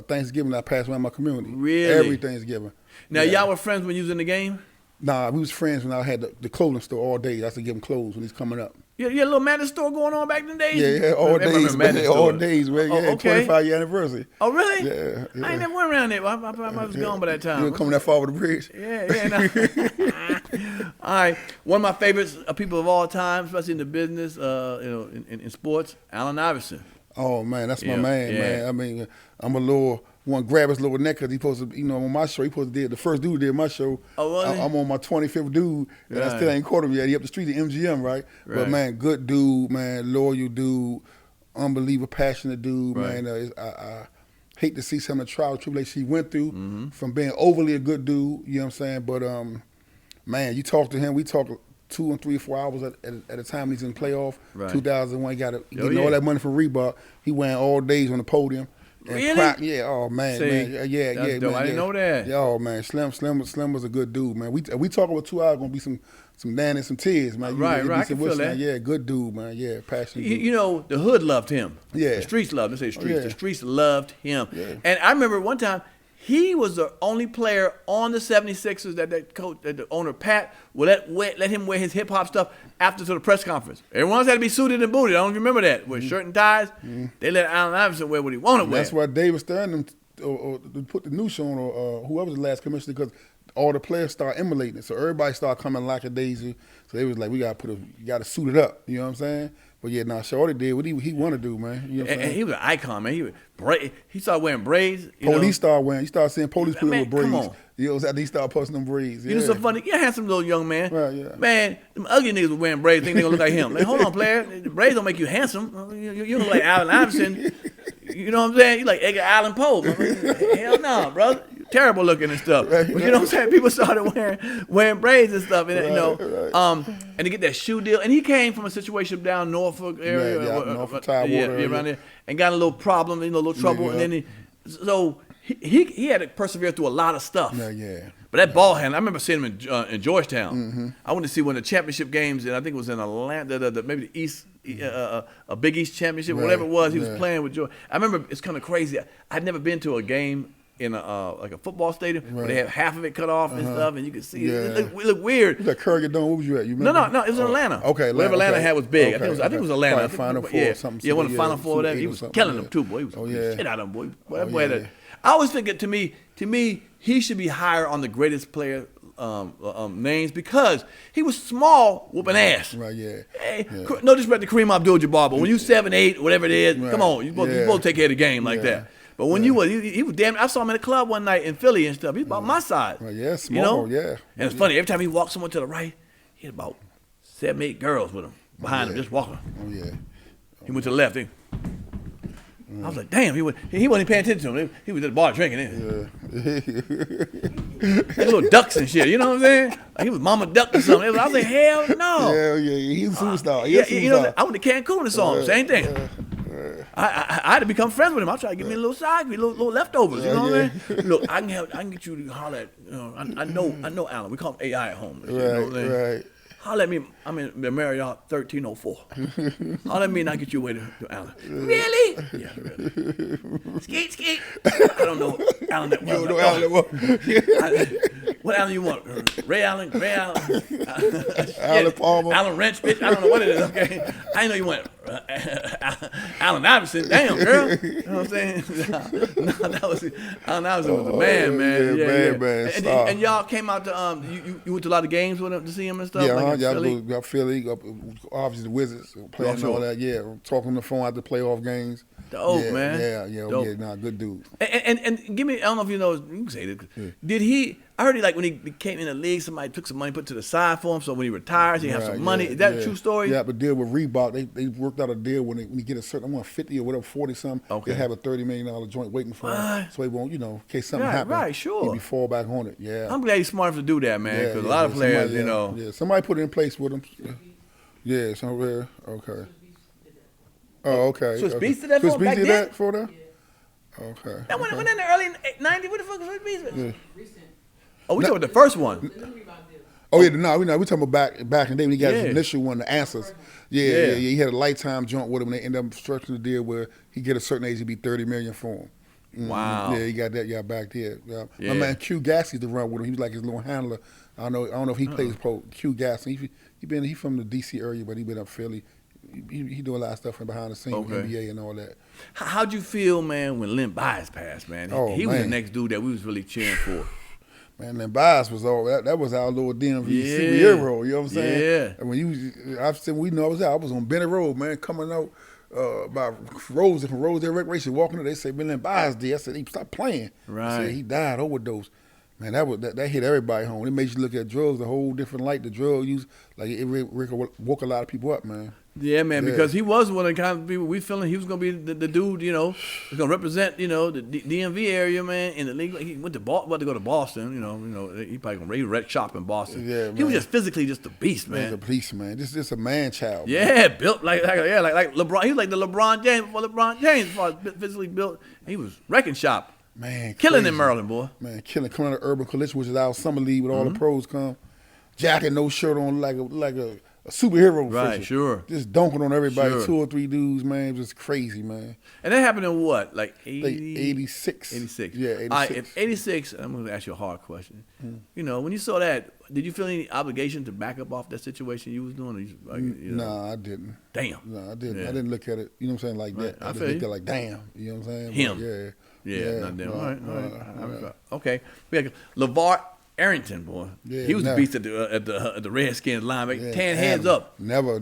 Thanksgiving I pass around my community. Really? Every Thanksgiving. Now, y'all were friends when you was in the game? Nah, we was friends when I had the clothing store all day. I used to give him clothes when he's coming up. You had a little Madden store going on back in the days? Yeah, all days, man. All days, man. Yeah, okay. 25-year anniversary. Oh, really? Yeah. I ain't never went around there. I was gone by that time. You were coming that far over the bridge? Yeah. All right. One of my favorites people of all time, especially in the business, in sports, Allen Iverson. Oh, man, that's my man. I mean, I'm want to grab his little neck because he supposed to, on my show, he supposed to did the first dude did my show. Oh, really? I'm on my 25th dude, and I still ain't caught him yet. He up the street at MGM, right? But, man, good dude, man, loyal dude, unbelievable, passionate dude, man. I hate to see some of the trials and tribulations he went through from being overly a good dude, you know what I'm saying? But, man, you talk to him, we talk 2 and 3 or 4 hours at a time when he's in the playoff. Right. 2001, he getting all that money from Reebok. He went all days on the podium. Really? Yeah. Oh man. Yeah. I didn't know that. Yeah. Oh man. Slim was a good dude, man. We talk about 2 hours. Gonna be some Dan and some tears, man. Right. I can feel that. Yeah. Good dude, man. Yeah. Passionate. Dude. The hood loved him. Yeah. The streets loved him. They say streets. Yeah. The streets loved him. Yeah. And I remember one time he was the only player on the 76ers that the owner Pat would let him wear his hip hop stuff after to the press conference. Everyone else had to be suited and booted. I don't remember that. With shirt and ties, they let Allen Iverson wear what he wanted to wear. That's why David Stern or to put the noose on, or whoever was the last commissioner, because all the players start emulating it. So everybody started coming lackadaisy. So they was like, we got to suit it up. You know what I'm saying? But yeah, now Shorty did what he want to do, man. You know what I'm saying? And he was an icon, man. He started wearing braids. Police started wearing. You started seeing police people with braids. Come on. You know what I'm saying? He started posting them braids. You know something funny? You're a handsome little young man. Right, yeah. Man, them ugly niggas was wearing braids, think they gonna look like him. Like, hold on, player. The braids don't make you handsome. You look like Allen Iverson. You know what I'm saying? You like Edgar Allan Poe. Hell no, brother. You're terrible looking and stuff. Right, but you know what I'm saying? People started wearing braids and stuff, and you know, and to get that shoe deal. And he came from a situation down Norfolk area, Norfolk Tidewater, around there, and got a little problem, a little trouble, and then he had to persevere through a lot of stuff. Yeah. But that ball handler, I remember seeing him in Georgetown. Mm-hmm. I went to see one of the championship games, and I think it was in Atlanta, maybe the East, a Big East championship, whatever it was. He was playing with George. I remember it's kind of crazy. I'd never been to a game in like a football stadium where they have half of it cut off and stuff, and you could see it look weird. You was at Curry Dome. Where was you at? You remember? No, it was in Atlanta. Okay, whatever Atlanta had was big. Okay, I think it was Atlanta. Final Four or something. Yeah, one of the Final Four. He was killing them too, boy. He was shit out of them, boy. I always think that to me, he should be higher on the greatest player names because he was small, whooping ass. Right, yeah. Hey, no disrespect to Kareem Abdul-Jabbar, but when you 7, 8, whatever it is, come on, you're supposed to take care of the game like that. But when he was damn. I saw him in a club one night in Philly and stuff. He's about my size. Right, yeah, small, And it's funny. Every time he walked someone to the right, he had about 7, 8 girls with him behind him, just walking. Oh yeah. He went to the left. I was like, damn, he wasn't paying attention to him. He was at the bar drinking. Had little ducks and shit. You know what I'm saying? Like he was Mama Duck or something. I was like, hell no. Yeah, he's a superstar. You know, I went to Cancun and saw him. Same thing. I had to become friends with him. I tried to give me a little side, little leftovers. You know what I mean? Look, I can get you to holler at. I know Alan. We call him AI at home. Right. Holler at me. I'm in the Marriott 1304. Holler at me and I'll get you away to Alan. Really? Yeah, really. Skeet. I don't know Alan that well. You don't know Alan that well. What Alan you want? Ray Allen? Gray Allen? Alan Palmer? Alan Wrench, bitch? I don't know what it is, okay? I know you want Allen Iverson. Damn, girl. You know what I'm saying? No, Allen Iverson was the man. Man. And y'all came out to, you went to a lot of games with him to see him and stuff? Yeah, got Philly, obviously the Wizards, playing all that, talking on the phone after playoff games. Dope, man. Good dude. And give me, I don't know if you know, you can say this. Did he, I heard when he came in the league, somebody took some money, put to the side for him, so when he retires, he have some money. Is that a true story? Yeah, but deal with Reebok, they worked out a deal when you get a certain, I want 50 or whatever, 40 something, they have a $30 million joint waiting for him, so he won't, in case something happens, right, sure. he fall back on it, I'm glad he's smart enough to do that, man, because a lot of players, somebody, somebody put it in place with him. Yeah, somewhere, okay. Oh, okay. So Beast did that for him back then? That for them? Okay. That went in the early 90s. What the fuck was Swiss Beast? Yeah. Oh, we talking about the first one. Oh yeah, we talking about back in the day when he got his initial one, the Answers. Yeah. He had a lifetime joint with him, and they ended up structuring the deal where he get a certain age, it'd be $30 million for him. Mm-hmm. Wow. Yeah, he got that back there. My man Q Gassy to run with him. He was like his little handler. I don't know if he plays pro. Q Gassy. He from the DC area, but he been up Philly. He do a lot of stuff from behind the scenes, NBA and all that. How'd you feel, man, when Len Bias passed, man? He was the next dude that we was really cheering for. Man, Len Bias was all that was our little DMV superhero. You know what I'm saying? Yeah. And when I was on Bennett Road, man, coming out by Rose there recreation, walking up, they say, man, Len Bias did. I said, he stopped playing. Right. I said, he died overdose. Man, that hit everybody home. It made you look at drugs a whole different light. The drug use, like it woke a lot of people up, man. Yeah, man, because he was one of the kind of people we feeling he was gonna be the dude, who's gonna represent, the DMV area, man, in the league. He went to go to Boston, he probably gonna wreck shop in Boston. Yeah, man. He was just physically just a beast, man. He's a beast, man. Just a man child. Yeah, man. built like LeBron. He was like the LeBron James before LeBron James, as far as physically built. He was wrecking shop. Man, killing in Maryland, boy. Man, coming out of Urban Collision, which is our summer league with all the pros come. Jacket, no shirt on, like a superhero. Right, official. sure. Just dunking on everybody, Sure. 2 or 3 dudes, man. It was just crazy, man. And that happened in what, like 86. 86. Yeah, 86. All right, if 86, I'm going to ask you a hard question. When you saw that, did you feel any obligation to back up off that situation you was doing? Nah, I didn't. Damn. No, I didn't. Yeah. I didn't look at it, you know what I'm saying, like Right. that. I I feel just looked you. at it like, damn, you know what I'm saying? Him. But, yeah. Yeah, not them. All right. Okay. We got LeVar Arrington, boy. Yeah, he was the beast at the Redskins line. Yeah, 10 heads up. Never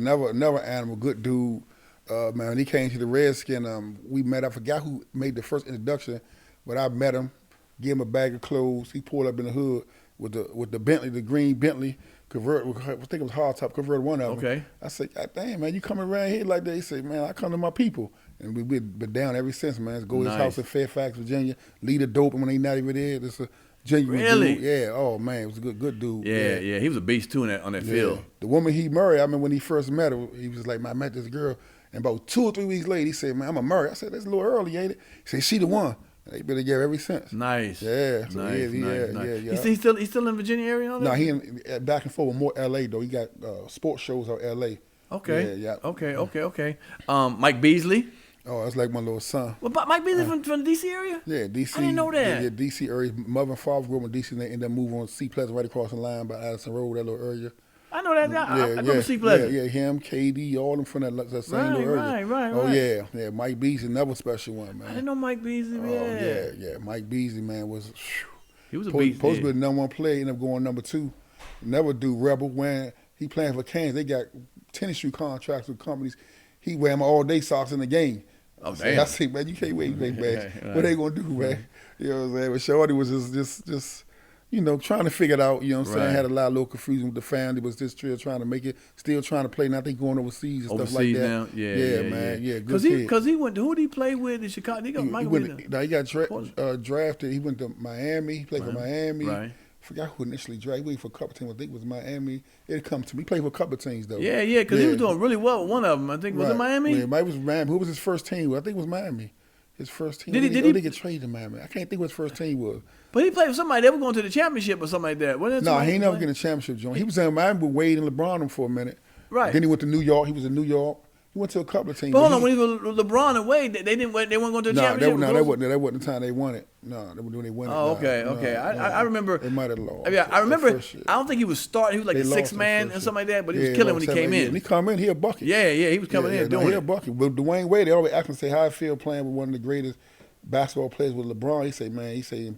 animal. Good dude. Man, when he came to the Redskins, we met. I forgot who made the first introduction, but I met him. Gave him a bag of clothes. He pulled up in the hood with the Bentley, the green Bentley convertible. I think it was hardtop convertible, one of them. Okay. I said, God damn, man, you coming around here like that? He said, man, I come to my people. And we've been down ever since, man. Go to his house in Fairfax, Virginia, lead a dope, and when he not even there, it's a genuine dude. Yeah, oh, man, it was a good dude. Yeah, he was a beast, too, on that field. The woman he married, I mean, when he first met her, he was like, I met this girl, and about 2 or 3 weeks later, he said, man, I'm a married. I said, that's a little early, ain't it? He said, she the one. They've been together ever since. Nice. Yeah. So nice. Yeah. He's still in Virginia area? No, he back and forth with more L.A., though. He got sports shows out L.A. Okay. Yeah. Okay. Mike Beasley? Oh, that's like my little son. Well, Mike Beasley from the D.C. area? Yeah, D.C. I didn't know that. Yeah, D.C. area. Mother and father grew up in D.C. and they ended up moving on C Pleasant right across the line by Addison Road, that little area. I know that. I know C Pleasant. Yeah, him, KD, all them from that same little area. Right. Oh, yeah. Mike Beasley, another special one, man. I didn't know Mike Beasley, Yeah. Mike Beasley, man, was... He was a beast. Supposed to be the number 1 player, ended up going number 2. Never do Rebel when he playing for Kansas. They got tennis shoe contracts with companies. He wear them all-day socks in the game. Oh, damn. I say, man, you can't wait, man. What they going to do, man? You know what I'm saying? But Shorty was just trying to figure it out, you know what I'm saying? Had a lot of little confusion with the family, was just trying to make it, still trying to play. Now I think going overseas and stuff like that. Now? Man. Good kid. Because he went, who did he play with in Chicago? He got drafted. He went to Miami. He played for Miami. Right. I forgot who initially drafted. He played for a couple teams. I think it was Miami. It come to me. He played for a couple of teams, though. Yeah, because he was doing really well with one of them. I think, was it Miami? Yeah, Miami was Miami. Who was his first team? I think it was Miami. His first team. Did he get traded to Miami? I can't think what his first team was. But he played with somebody that was going to the championship or something like that. No, he ain't never getting a championship, John. He was in Miami with Wade and LeBron for a minute. Right. Then he went to New York. He was in New York. He went to a couple of teams. But hold on, when he was LeBron and Wade, they weren't going to the championship? That wasn't the time they won it. No, that was when they won it. Oh, okay. I remember. They might have lost. I remember. I don't think he was starting. He was like a 6th man and something like that. But he was killing when he came in. When he come in, he a bucket. Yeah, he was coming in doing it. He a bucket. But Dwayne Wade, they always ask him, say, how I feel playing with one of the greatest basketball players with LeBron. He say,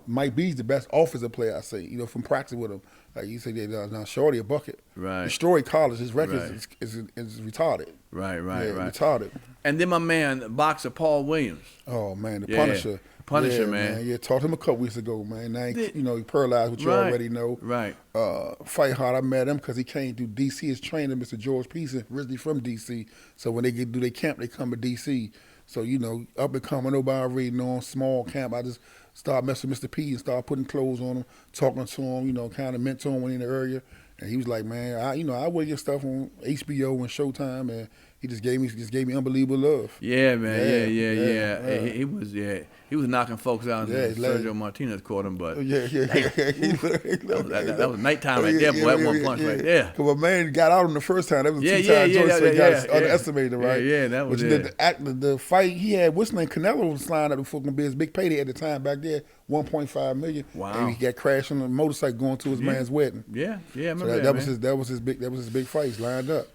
Mike B's the best offensive player, I say, from practicing with him. Like you say, now Shorty a bucket. Right. Destroyed college. His record is retarded. Right. Retarded. And then my man, boxer Paul Williams. Oh, man, the Punisher. Punisher, man. Yeah, talked to him a couple weeks ago, man. Now, he paralyzed, which you already know. Right. Fight hard, I met him because he came to D.C. His trainer, Mr. George Pearson, originally from D.C. So when they do their camp, they come to D.C. So, up and coming, nobody already know him, small camp. I just started messing with Mr. P and started putting clothes on him, talking to him, kind of mentor him when in the area. And he was like, man, I wear your stuff on HBO and Showtime, and he just gave me unbelievable love. Yeah, man. Yeah. He was knocking folks out. Sergio Martinez caught him, but that was nighttime right there, boy. That one punch right there. Because my man got out on the first time. That was a two-time joint, so he got underestimated, right? Yeah, that was it. The fight he had, what's his name? Canelo was flying up before going to be his big payday at the time back there, $1.5 million. Wow. And he got crashed on a motorcycle going to his man's wedding. Yeah, I remember that was his big fights lined up.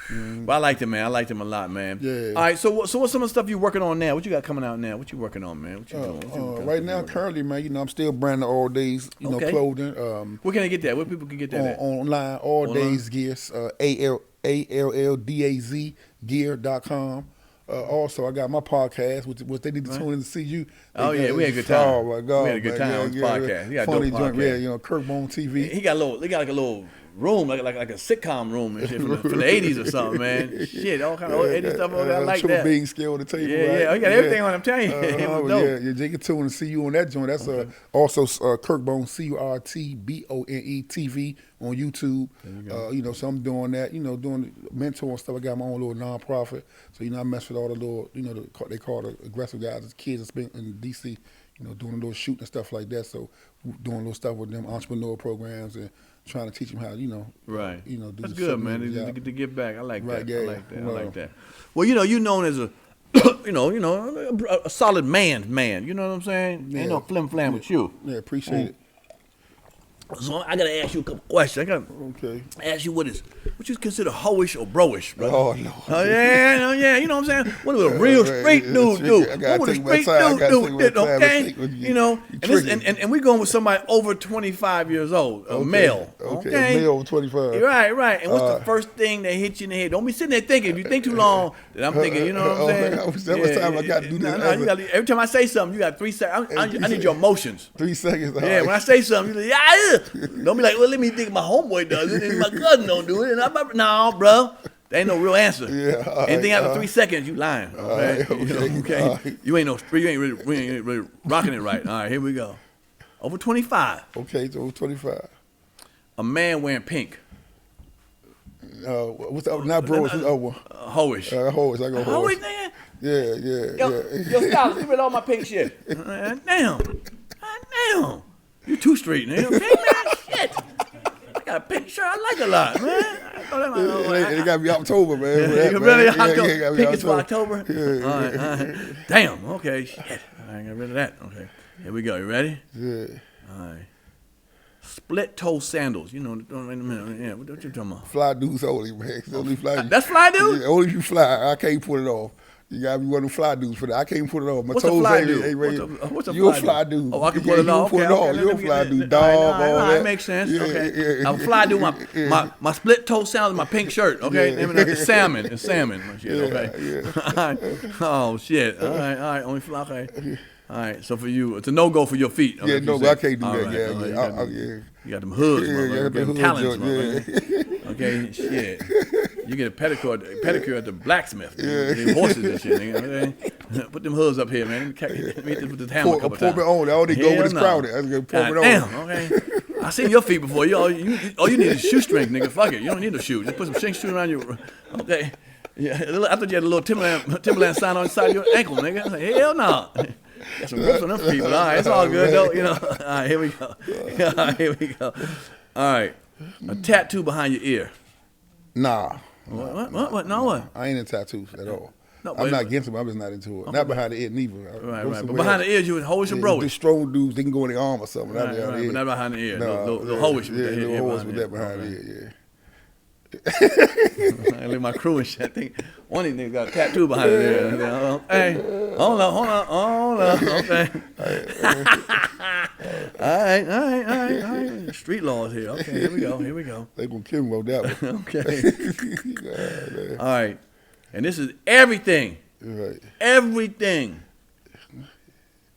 Well, I liked him, man. I liked him a lot, man. Yeah. All right, so what's some of the stuff you working on now? What you got coming out now? What you working on, man? What you doing? Right now, currently, man, I'm still branding All Days, clothing. Where can I get that? Where people can get that at? Online, All Days Gears, ALLDAZ gear.com. Also, I got my podcast, which they need to tune in to see you. We had a good time. Oh my God, we had a good time on this podcast. He got funny a dope podcast. Joint, CurtBone TV. They got like a little room, like a sitcom room and shit from the 80s or something, man. Shit, all kind of 80s stuff over there. I like that. Triple bean scale on the table. Yeah, he got everything on. I'm telling you, it was dope. They can tune and see you on that joint. That's also CurtBone, CurtBone TV on YouTube. So I'm doing that. Doing mentoring stuff. I got my own little nonprofit. So I mess with all the little, they call it aggressive guys, kids that's been in DC. Doing a little shooting and stuff like that. So doing a little stuff with them entrepreneur programs and trying to teach them how, right. Do that's good, man. To get back, I like that. Yeah. I like that. Well, you're known as a, a solid man. You know what I'm saying? Yeah. Ain't no flim flam with you. Yeah, appreciate it. So I gotta ask you a couple questions. I gotta ask you what you consider hoish or broish, bro? Oh no. Oh yeah. You know what I'm saying? What would a real straight dude do? What would a straight dude do? Okay, you know. And we going with somebody over 25 years old, a male. Okay, a male over 25. Right. And what's the first thing that hit you in the head? Don't be sitting there thinking. If you think too long, then I'm thinking. You know what I'm saying? That was time I got to do that. No, you got every time I say something, you got 3 seconds. I need your emotions. 3 seconds. Yeah, when I say something, you like, don't be like, well, let me think my homeboy does it, and my cousin don't do it. And no, bro, that ain't no real answer. Yeah, anything after 3 seconds, you lying. Okay, okay. You ain't really rocking it right. All right, here we go. Over 25. Okay, so over 25. A man wearing pink. What's up? Not bro. What's over? Hoish. Hoish. I go hoish. Hoish, nigga. Yeah. Yo, stop. Leave it all my pink shit. Damn. You too straight, nigga. Okay, man. Shit. I got a pink shirt I like a lot, man. It got to be October, man. Really? October? Pink is for October? Yeah. All right. Damn. Okay. Shit. I ain't got rid of that. Okay. Here we go. You ready? Yeah. All right. Split toe sandals. You know, in a minute. Yeah. What you talking about? Fly dudes only, man. Only fly. That's fly dude? Yeah, only if you fly. I can't put it off. You gotta be one of them fly dudes for that. I can't put it off. My what's toes ain't ready. What's a you a fly dude. Oh, I can put it off. Okay, you a fly dude. Dog, all that makes sense. Yeah, okay. Yeah. I'm a fly dude. My split toe sandals, my pink shirt. Okay, it's salmon. It's salmon. Shit, okay. Yeah. Oh shit. All right. Only fly. Okay. All right. So for you, it's a no go for your feet. Okay, no, I can't do that. Right, yeah. You got them hoods, yeah, them talents, Okay, shit. You get a pedicure at the blacksmith. Them horses and shit, nigga. Put them hoods up here, man. Let me put this hammer a couple times. Pour me on. I only go when it's crowded. I just pour it on. Damn, okay. I seen your feet before. All you need is shoestring, nigga. Fuck it. You don't need a shoe. Just put some shoestring around your. Okay. Yeah, I thought you had a little Timberland sign on the side of your ankle, nigga. I was like, hell no. Got some grips on them people. All right, it's all good though. You know. All right, here we go. All right, a tattoo behind your ear. Nah. What? No, what? I ain't into tattoos at all. No, I'm not against them. I'm just not into it. Not behind the ear neither. Right. But behind the ear, you would hoish and broish. The strong dudes, they can go in the arm or something. Right, but not behind the ear. No, little hoish with that. Little hoish with that behind the ear. Yeah. I leave my crew and shit. I think one of these niggas got a tattoo behind it there. Hey, hold on. Okay. All right. Street laws here. Okay, here we go. They gonna kill me on that one. Okay. All right. And this is everything. Right. Everything. I'm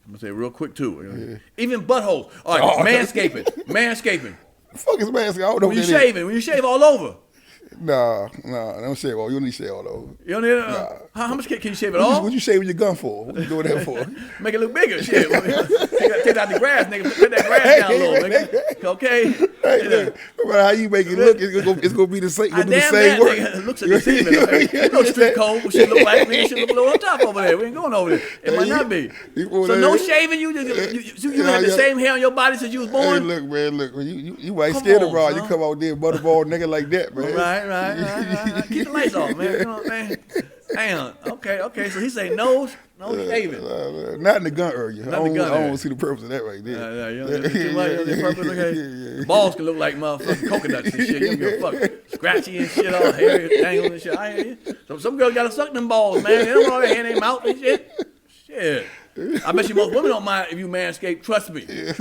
gonna say it real quick too. Yeah. Even buttholes. All right. Manscaping. The fuck is manscaping? I don't know when you shave all over. Nah, don't shave all. You don't need to shave all over. You don't need it? Nah. How much can you shave it all? What you shaving your gun for? What you doing that for? Make it look bigger. Shit. Take out the grass, nigga. Cut that grass down a little, nigga. Okay? Hey, no matter how you make it look, it's gonna be the same. It's gonna do the same work. Nigga, it looks deceiving. You know street code. What shit look like? Nigga should look a little on top over there. We ain't going over there. It might not be. So no shaving. You had the same hair on your body since you was born. Hey, look, man. You ain't scared of raw. You come out there butterball nigga like that, man. Right. Keep the lights off, man. You know what I'm saying? Damn. Okay. So he say no shaving. Not in the gun area. I don't see the purpose of that right there. You don't see the purpose. Okay. Balls can look like motherfucking coconuts and shit. You don't give a fuck. Scratchy and shit, all hairy, tangled and shit. I hear you. So some girls gotta suck them balls, man. They don't want their hand in their mouth and shit. Shit. I bet you most women don't mind if you manscape. Trust me. They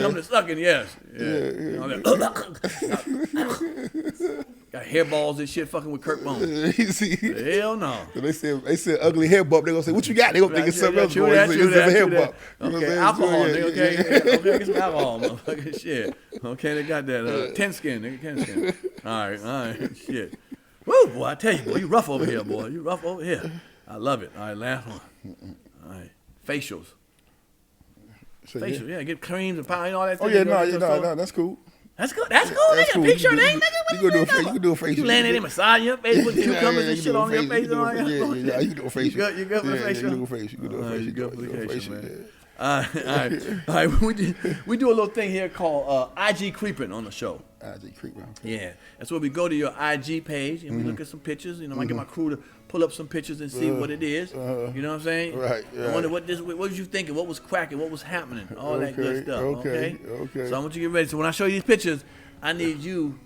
come to sucking, yes. Got hairballs and shit fucking with CurtBone. Hell no. So they said ugly hair bump. They gonna say, what you got? They gonna think it's something else. True that. Hair bump. Okay, alcohol, nigga. Okay, get some alcohol, motherfucking shit. Okay, they got that 10 skin, nigga. 10 skin. All right, shit. Woo, boy, I tell you, boy, you rough over here, boy. You rough over here. I love it. All right, last one. All right, facials. Facials, get creams and powder and all that. Oh yeah, no, that's cool. That's good. Nigga. Picture name, nigga. You can do a facial. You laying in massage your face, put cucumbers and shit on your face. Yeah, you can do a facial. You good for the facial? You can do a facial. Man. All right. We do a little thing here called IG creeping on the show. IG CurtBone. Yeah, that's where we go to your IG page and we look at some pictures. You know, I get my crew to pull up some pictures and see what it is. You know what I'm saying? Right. I wonder what was you thinking? What was cracking? What was happening? All that good stuff. Okay. So I want you to get ready. So when I show you these pictures, I need you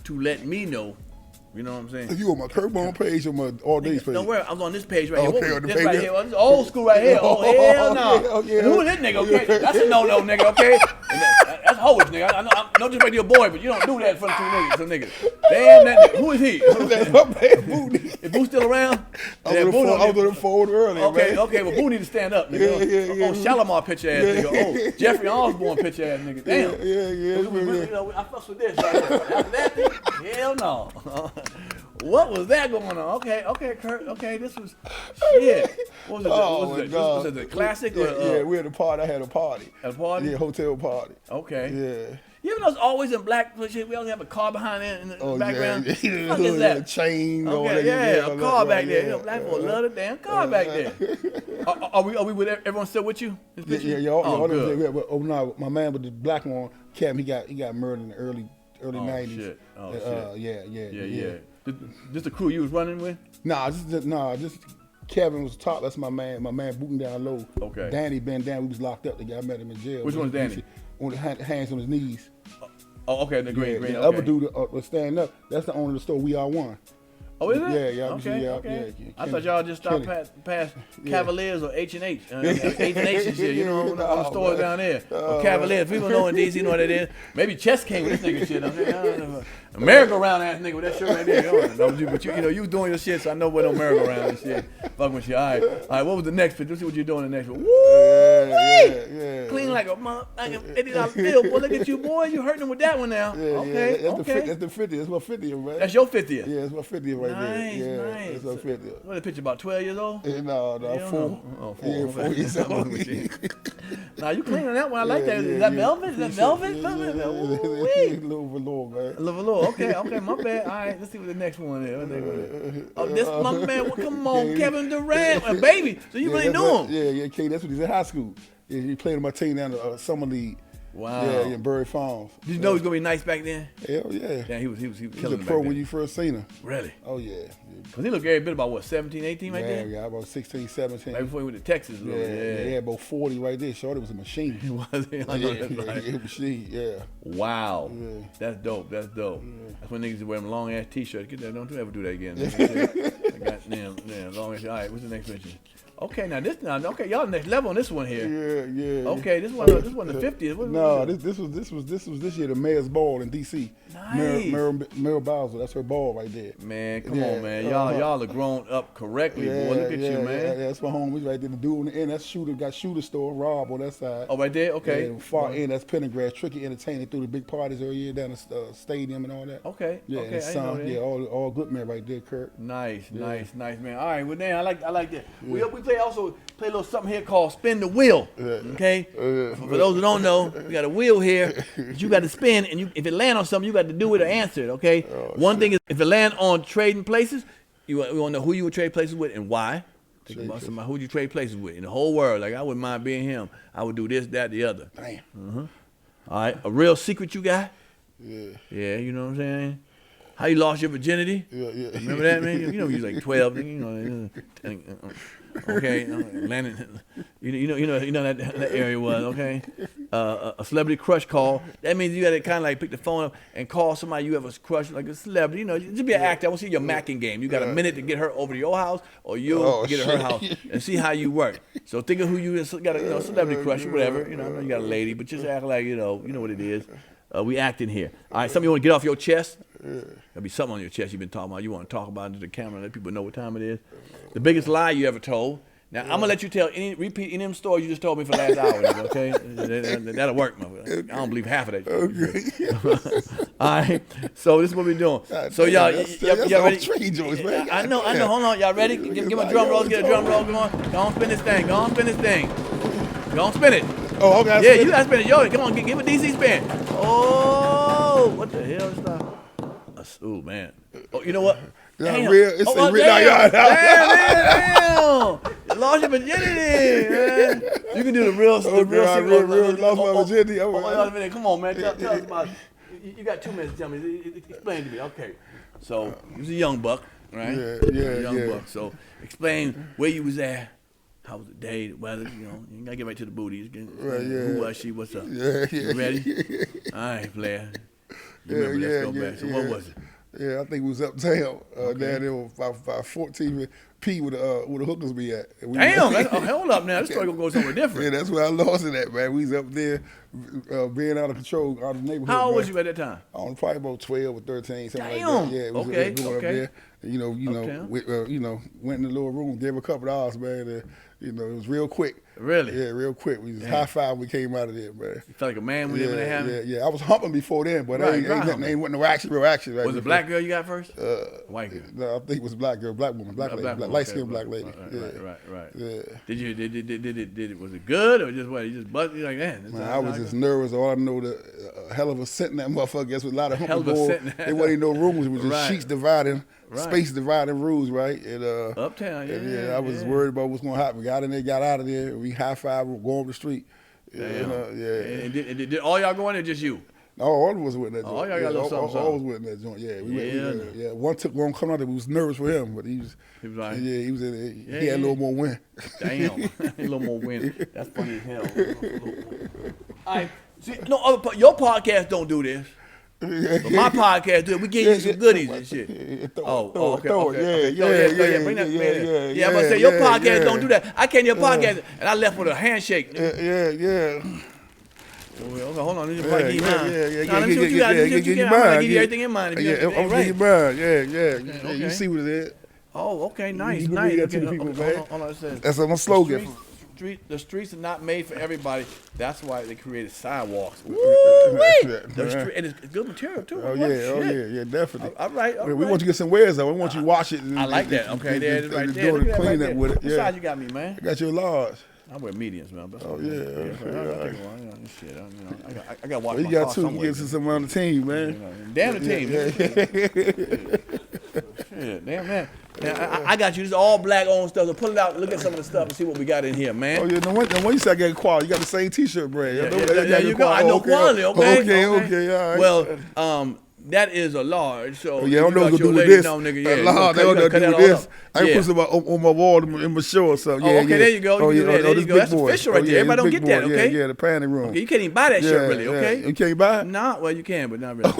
to let me know. You know what I'm saying? You on my CurtBone page or my All Days page? Don't worry, I was on this page right Okay, here. on the This page right there. here. This old school right here. Oh, hell no. Who is this nigga, okay? That's a no-no, nigga, okay? That's hoish, nigga. I know, no disrespect to your boy, but you don't do that in front of some niggas. Damn, that nigga. Who is he? That's my man, Boo. Is Boo still around? I was on the forward earlier, man. Okay, well, Boo need to stand up, nigga. Yeah. Oh, Shalimar picture ass nigga. Oh, Jeffrey Osborne picture ass nigga. Damn. Yeah. You know, I fuss with this right here. After that, hell no. What was that going on? Okay, Curt. Okay, this was shit. What was it? Was it a classic? Yeah, we had a party. I had a party. At a party? Yeah, hotel party. Okay. Yeah. You ever know it's always in black shit? We always have a car behind it in the background. Yeah. What the fuck is that? Chain. Okay, a car back there. You know, black folks love the damn car back there. Are we with everyone still with you? Yeah. All good. Oh no, my man with the black one, Cam, he got murdered in the early 90s. Shit. Oh shit. Yeah. This the crew you was running with? Just Kevin was top. That's my man. My man booting down low. Okay. Danny been down. We was locked up. The guy met him in jail. Which one's Danny? On the hands on his knees. Oh, okay. The green. The Okay. other dude was standing up. That's the owner of the store. We Are One. Oh, is it? Yeah. Okay. Yeah, I thought y'all just stopped past Cavaliers or H&H. H&H and shit, you know, on the stores down there. Or Cavaliers. People know in D.C. know what it is. Maybe Chess came with this nigga shit. Okay? Merry-go-round ass nigga with that shit right there. But you was doing your shit, so I know what no merry-go-round and shit. Fuck with shit. All right, what was the next picture? Let's see what you're doing in the next one. Woo! Yeah. Clean like a $80 bill. Boy, look at you, boy. You hurting him with that one now. Okay. That's the 50th. That's my 50th, man. That's your 50th? Yeah, that's my 50th right Nice, there. Yeah, nice. that's my 50th. What, the picture about 12 years old? No, 4. Oh, 4. Yeah, 4 years old. Now you cleaning that one. I like that. Is that velvet? Is that velvet? Little velour, man. Little velour. Okay, my bad. All right, let's see what the next one is. Oh, this my man. Well, come on, Kevin Durant, a baby. So you really knew him? Yeah, King. That's when he's in high school. Yeah, he played in my team down the summer league. Wow. Yeah, in Bury Farms. Did you know he was gonna be nice back then? Hell yeah. Yeah, he was He killing was a it pro back when then. you first seen him. Really? Oh yeah. Cause he looked every bit about what 17, 18 right there. Yeah, about 16, 17. Right before he went to Texas. Yeah, about 40 right there. Shorty was a machine. He was. I know that's right. Yeah, machine. Yeah. Wow. Yeah. That's dope. That's when niggas wear them long ass t-shirts. Get that. Don't you ever do that again. I got damn long ass. All right, what's the next picture? Okay, okay, y'all next level on this one here. Yeah. Okay, this one the 50th. No, this was this year the mayor's ball in D.C. Nice. Mary Bowser, that's her ball right there. Man, come on, man. Y'all are grown up correctly, boy. Look at you, man. Yeah, that's my homies right there. The dude on the end, that's shooter store, Rob on that side. Oh, right there? Okay. Yeah, far end, that's Pendergrass, Tricky Entertaining through the big parties every year down the stadium and all that. Okay. Yeah, okay. and son, yeah, all good men right there, Curt. Nice, man. All right, well, then I like that. Yeah. We play a little something here called spin the wheel. Okay. For those who don't know, we got a wheel here that you got to spin, and if it land on something, you got to do it or answer it. Okay. One thing is, if it land on trading places, we want to know who you would trade places with and why. Think about somebody who you trade places with in the whole world. Like I wouldn't mind being him. I would do this, that, the other. Damn. All right. A real secret you got? Yeah. Yeah. You know what I'm saying? How you lost your virginity? Yeah. Remember that, man? You know, you was like 12. You know. Okay, Landon, you know that area was okay. A celebrity crush call. That means you got to kind of like pick the phone up and call somebody you have a crush, like a celebrity. You know, just be an actor. I want to see your macking game. You got a minute to get her over to your house, or you get to her house and see how you work. So think of who you got a celebrity crush or whatever. You know, you got a lady, but just act like you know what it is. We acting here. All right, something you want to get off your chest? There'll be something on your chest you've been talking about. You want to talk about it to the camera and let people know what time it is. The biggest lie you ever told. Now, I'm going to let you repeat any of them stories you just told me for the last hour, okay? That'll work, motherfucker. I don't believe half of that. Okay. All right. So this is what we're doing. So y'all ready? Trade joints, man. I know. Hold on. Y'all ready? Give me a drum roll. Get a drum roll. Come on. Go on, spin this thing. Go on, spin it. Oh, okay. Yeah, you got to spin it. Yo, come on. Give a DC spin. Oh, what the hell is that? Oh, man. Oh, you know what? Damn. Real. It's real. Damn. You lost your virginity, man. You can do the real secret. Lost my virginity. Come on, man. Tell us about it. You got 2 minutes to tell me. Explain to me. Okay. So you was a young buck, right? Yeah, Young buck. So explain where you was at. How was the day, the weather, you gotta get right to the booty. Who was she? What's up? You ready? All right, player. You remember, let's go back. So what was it? Yeah, I think we was uptown down there by 14 P where the hookers be at. Damn, hold up now. This story gonna go somewhere different. Yeah, that's where I lost it at, man. We was up there being out of control, out of the neighborhood. How old was you at that time? I was probably about 12 or 13, something like Damn. that. Yeah, it was going up there. And, went in the little room, gave a couple of hours, man. And, it was real quick. Really? Yeah, real quick. We just high five when we came out of there, man. You felt like a man when you were having? Yeah. I was humping before then, but ain't no real action. Right was it a black girl you got first? White girl? No, I think it was a black girl, black woman, light-skinned black lady. Right. Yeah. Did it, was it good or just what? You just busted you like that? Man, I was just nervous. All I know, a hell of a scent in that motherfucker. Guess with a lot of humping board. There wasn't no rooms. It was just sheets dividing. Right. Space dividing rules, right? And, uptown, I was worried about what's going to happen. Got in there, got out of there. We high five, we go over the street. And did all y'all go in there, just you? No, all of us went in that joint. All y'all got a little something. All was in that joint. Yeah, we went. One took one coming out there. We was nervous for him, but he was like, he was in there. He had a little more wind. Damn, a little more wind. That's funny as hell. All right, see, your podcast don't do this. But my podcast, dude, we give you some goodies and shit. Okay. Bring that man in. Yeah, I'm gonna say your podcast don't do that. I came to your podcast and I left with a handshake. Yeah. Okay, hold on. Let me give you mine. Let me see what you got. I'm gonna give you everything in mine. I'm gonna give you mine. Yeah. You see what it is. Oh, okay, nice. Hold on, that's my slogan. The streets are not made for everybody. That's why they created sidewalks. And it's good material too. Oh yeah, definitely. All right. We want you to get some wares though. We want you to wash it. I like that. Okay, there, right there. Look at that right there. With it. What size you got me, man? I got you a large. I wear mediums, man. Oh yeah. Shit, I got to watch you my got car two somewhere. You get someone on the team, man. Damn the team. Shit, damn man. Now, I got you. This is all black owned stuff. So pull it out, look at some of the stuff, and see what we got in here, man. Oh yeah, no one you said I got quality. You got the same T-shirt brand. There you go. I know quality. Okay. All right. Well, that is a large. So I don't know what to do with this. Nigga, large. I don't know what to do with this. I put some on my wall in my show. So okay, there you go. There you go. That's official right there. Everybody don't get that. Okay. Yeah, the panty room. Okay, you can't even buy that shirt, really. Okay. You can't buy it. Nah, well you can, but not really.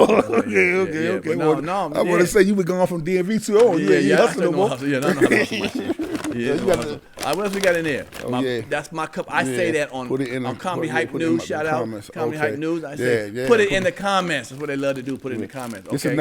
Okay. No, I want to say you been going from DMV to on. Yeah. Hustling no more. Yeah, no. What else we got in there? That's my cup. I say that on Comedy Hype News. Shout out Comedy Hype News. I say put it in the comments. That's what they love to do. Put it in the comments. Okay.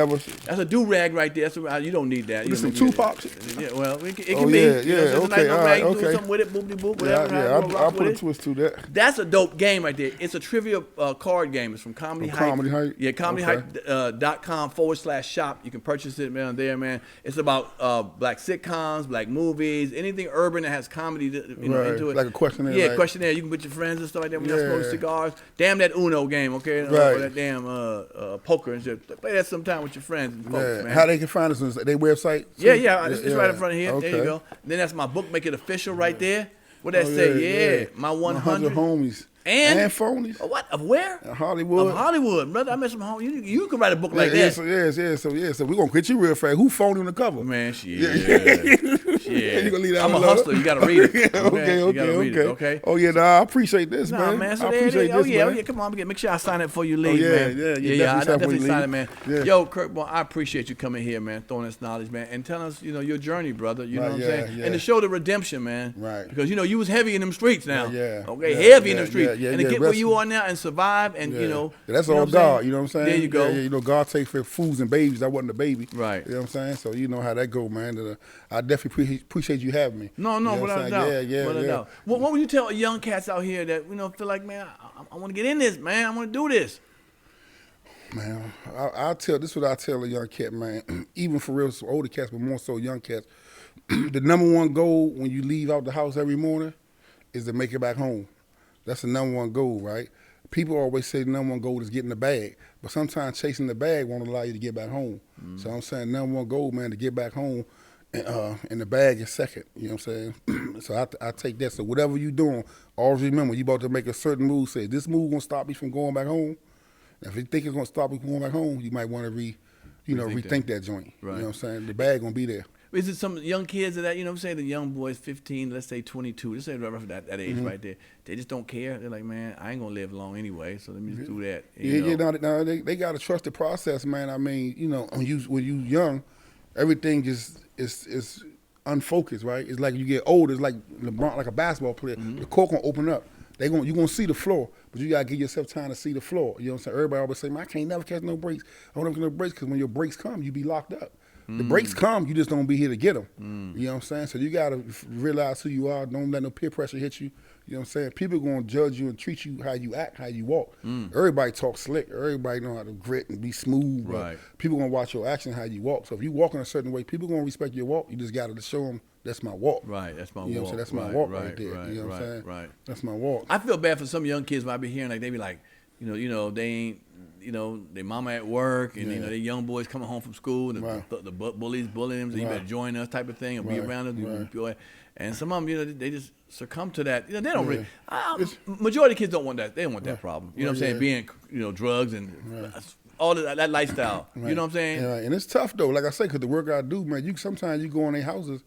That's a do rag right there. You don't need that. This some Tupac. Yeah, well, it can be. Yeah. Okay. All right. Do something with it. Boopity boop. Whatever. Yeah. I'll put a twist to that. That's a dope game right there. It's a trivia card game. It's from Comedy Hype. Comedy Hype. Yeah, comedyhype.com/shop. You can purchase it, man. There, man. It's about black sitcoms, black movies, anything urban that has comedy, into it. Like a questionnaire. Yeah, questionnaire. You can put your friends and stuff like that when you're smoking cigars. Damn that Uno game, okay? Right. Or that damn poker and shit. Play that sometime with your friends and folks, man. How they can find us? Their website? Yeah. It's right in front of here. Okay. There you go. Then that's my book, Make It Official right there. What that say? Yeah. My 100 homies. And phonies. What? Of where? Hollywood. Of Hollywood, brother. I met some homies. You can write a book like that. So we're going to get you real fast. Who phoned on the cover? Man, shit. You gonna leave that I'm a hustler. You got to read it. Okay. Oh, yeah, I appreciate this, man. So I appreciate this, man. Yeah. Come on, make sure I sign it before you leave, man. Yeah. I definitely sign it, man. Yeah. Yo, CurtBone, I appreciate you coming here, man, throwing us knowledge, man, and telling us, your journey, brother. You know what I'm saying? Yeah. And to show the redemption, man. Right. Because, you was heavy in them streets now. Yeah. Okay, heavy in them streets. And to get where you are now and survive and, That's all God, you know what I'm saying? There you go. Yeah, God takes for fools and babies. I wasn't a baby. Right. You know what I'm saying? So you know how that go, man. I definitely appreciate you having me. No, without a doubt. Without a doubt. What would you tell young cats out here that feel like, man, I want to get in this, man. I want to do this. Man, this is what I tell a young cat, man. Even for real, so older cats, but more so young cats. The number one goal when you leave out the house every morning is to make it back home. That's the number one goal, right? People always say the number one goal is getting the bag, but sometimes chasing the bag won't allow you to get back home. So I'm saying number one goal, man, to get back home. And the bag is second, you know what I'm saying? So I take that. So whatever you're doing, always remember, you about to make a certain move, say, this move gonna stop me from going back home? Now, if you think it's gonna stop you from going back home, you might want to rethink that joint. Right. You know what I'm saying? The bag gonna be there. Is it some young kids that, you know what I'm saying, the young boys, 15, let's say 22, let's say roughly that age right there, they just don't care. They're like, man, I ain't going to live long anyway, so let me just do that. No, they got to trust the process, man. I mean, when you young, everything just is unfocused, right? It's like you get older, it's like LeBron, like a basketball player. The court going to open up. You're going to see the floor, but you got to give yourself time to see the floor. You know what I'm saying? Everybody always say, man, I can't never catch no breaks. I don't have no breaks because when your breaks come, you be locked up. The breaks come, you just don't be here to get them. You know what I'm saying? So you got to realize who you are. Don't let no peer pressure hit you. You know what I'm saying? People going to judge you and treat you how you act, how you walk. Everybody talk slick. Everybody know how to grit and be smooth. Right. People going to watch your action, how you walk. So if you walk in a certain way, people going to respect your walk. You just got to show them that's my walk. Right, that's my walk. You know what I'm saying? That's my walk right there. You know what I'm saying? Right. That's my walk. I feel bad for some young kids when I be hearing, like, they be like, they ain't, their mama at work, and they young boys coming home from school, and the bullies bullying them, so you better join us type of thing, or be around them. And some of them, they just succumb to that. They don't really. Majority of kids don't want that. They don't want that problem. You know what I'm saying? Being, drugs and all of that lifestyle. You know what I'm saying? Yeah, and it's tough though. Like I say, because the work I do, man, sometimes you go in their houses.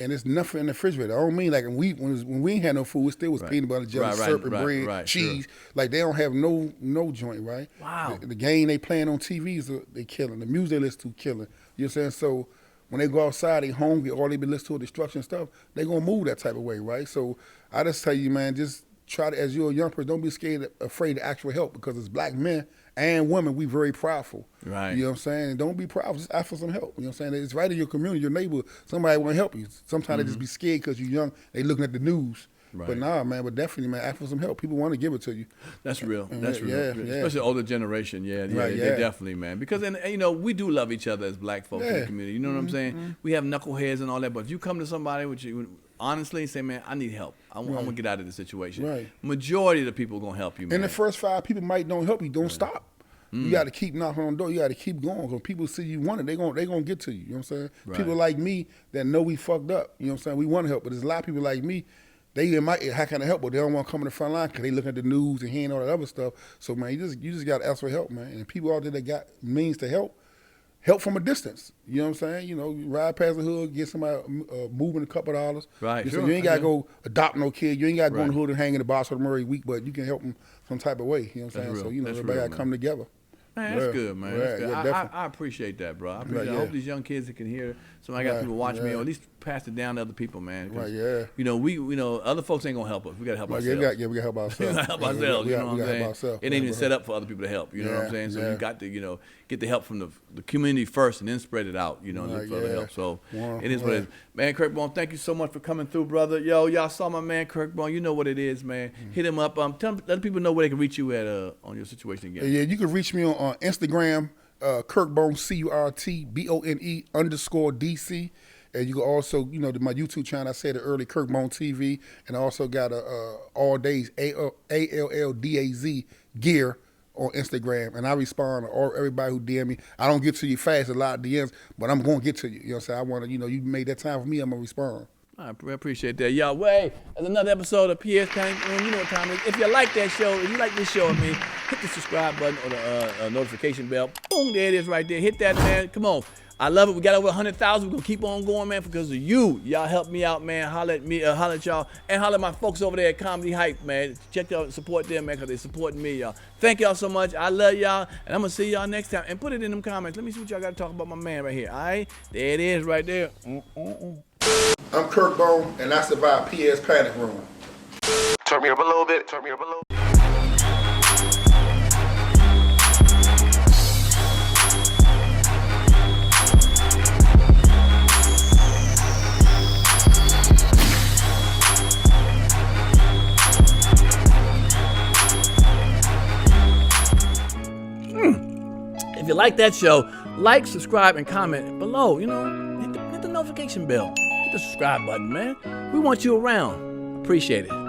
And it's nothing in the refrigerator. I don't mean like when we ain't had no food, it still was peanut butter, jelly, syrup, and bread, cheese. Sure. Like they don't have no joint, right? Wow. The game they playing on TVs, they killing. The music they listen to, killing. You know what I'm saying? So when they go outside, they hungry, all they been listening to destruction stuff, they gonna move that type of way, right? So I just tell you, man, just try to, as you're a young person, don't be scared, afraid to ask for help, because as black men and women, we very prideful. Right. You know what I'm saying? And don't be prideful, just ask for some help. You know what I'm saying? It's right in your community, your neighbor, somebody want to help you. Sometimes they just be scared because you're young, they looking at the news. Right. But nah, man, but definitely, man, ask for some help. People want to give it to you. That's real. That's real. Yeah. Especially older generation. They definitely, man. Because, we do love each other as black folks in the community. You know what I'm saying? We have knuckleheads and all that, but if you come to somebody with you, honestly, say, man, I need help. I'm going to get out of this situation. Right. Majority of the people going to help you, man. And the first 5 people might don't help you. Don't stop. You got to keep knocking on the door. You got to keep going. Because people see you want it, they gonna get to you. You know what I'm saying? Right. People like me that know we fucked up. You know what I'm saying? We want to help. But there's a lot of people like me, they might, how can I help? But they don't want to come in the front line because they look at the news and hearing all that other stuff. So, man, you just got to ask for help, man. And people out there that got means to help from a distance. You know what I'm saying? You ride past the hood, get somebody moving a couple of dollars. Right, sure. You ain't got to go adopt no kid. You ain't got to go in the hood and hang in the box for the Murray week, but you can help them some type of way. You know what I'm saying? So, everybody got to come together. Man, that's good, man. That's good. I appreciate that, bro. I hope these young kids that can hear. Somebody got people watch me, or at least pass it down to other people, man. Other folks ain't gonna help us. We gotta help ourselves. We gotta help ourselves. We gotta help ourselves. You know what I'm saying? It ain't even set up for other people to help. You know what I'm saying? So you got to, get the help from the community first, and then spread it out. Look for other help. So it is what it is. Man, CurtBone, thank you so much for coming through, brother. Yo, y'all saw my man CurtBone. You know what it is, man. Hit him up. Let people know where they can reach you at on your situation again. Yeah, you can reach me on Instagram, CurtBone, CurtBone_DC. And you can also, my YouTube channel, I said it earlier, CurtBone TV. And I also got a all days ALLDAZ gear on Instagram. And I respond to everybody who DM me. I don't get to you fast, a lot of DMs, but I'm going to get to you. You know what I'm saying? I want to, you made that time for me, I'm going to respond. I appreciate that. Y'all, there's another episode of Pierre's Panic Room. You know what time it is. If you like that show, if you like this show, hit the subscribe button or the notification bell. Boom, there it is right there. Hit that, man. Come on. I love it. We got over 100,000. We're going to keep on going, man, because of you. Y'all help me out, man. Holler at me, holler at y'all, and holler at my folks over there at Comedy Hype, man. Check out, support them, man, because they're supporting me, y'all. Thank y'all so much. I love y'all, and I'm going to see y'all next time. And put it in them comments. Let me see what y'all got to talk about my man right here, all right? There it is right there. I'm CurtBone, and I survived Pierre's Panic Room. Turn me up a little bit. If you like that show, like, subscribe, and comment below. Hit the notification bell. Hit the subscribe button, man. We want you around. Appreciate it.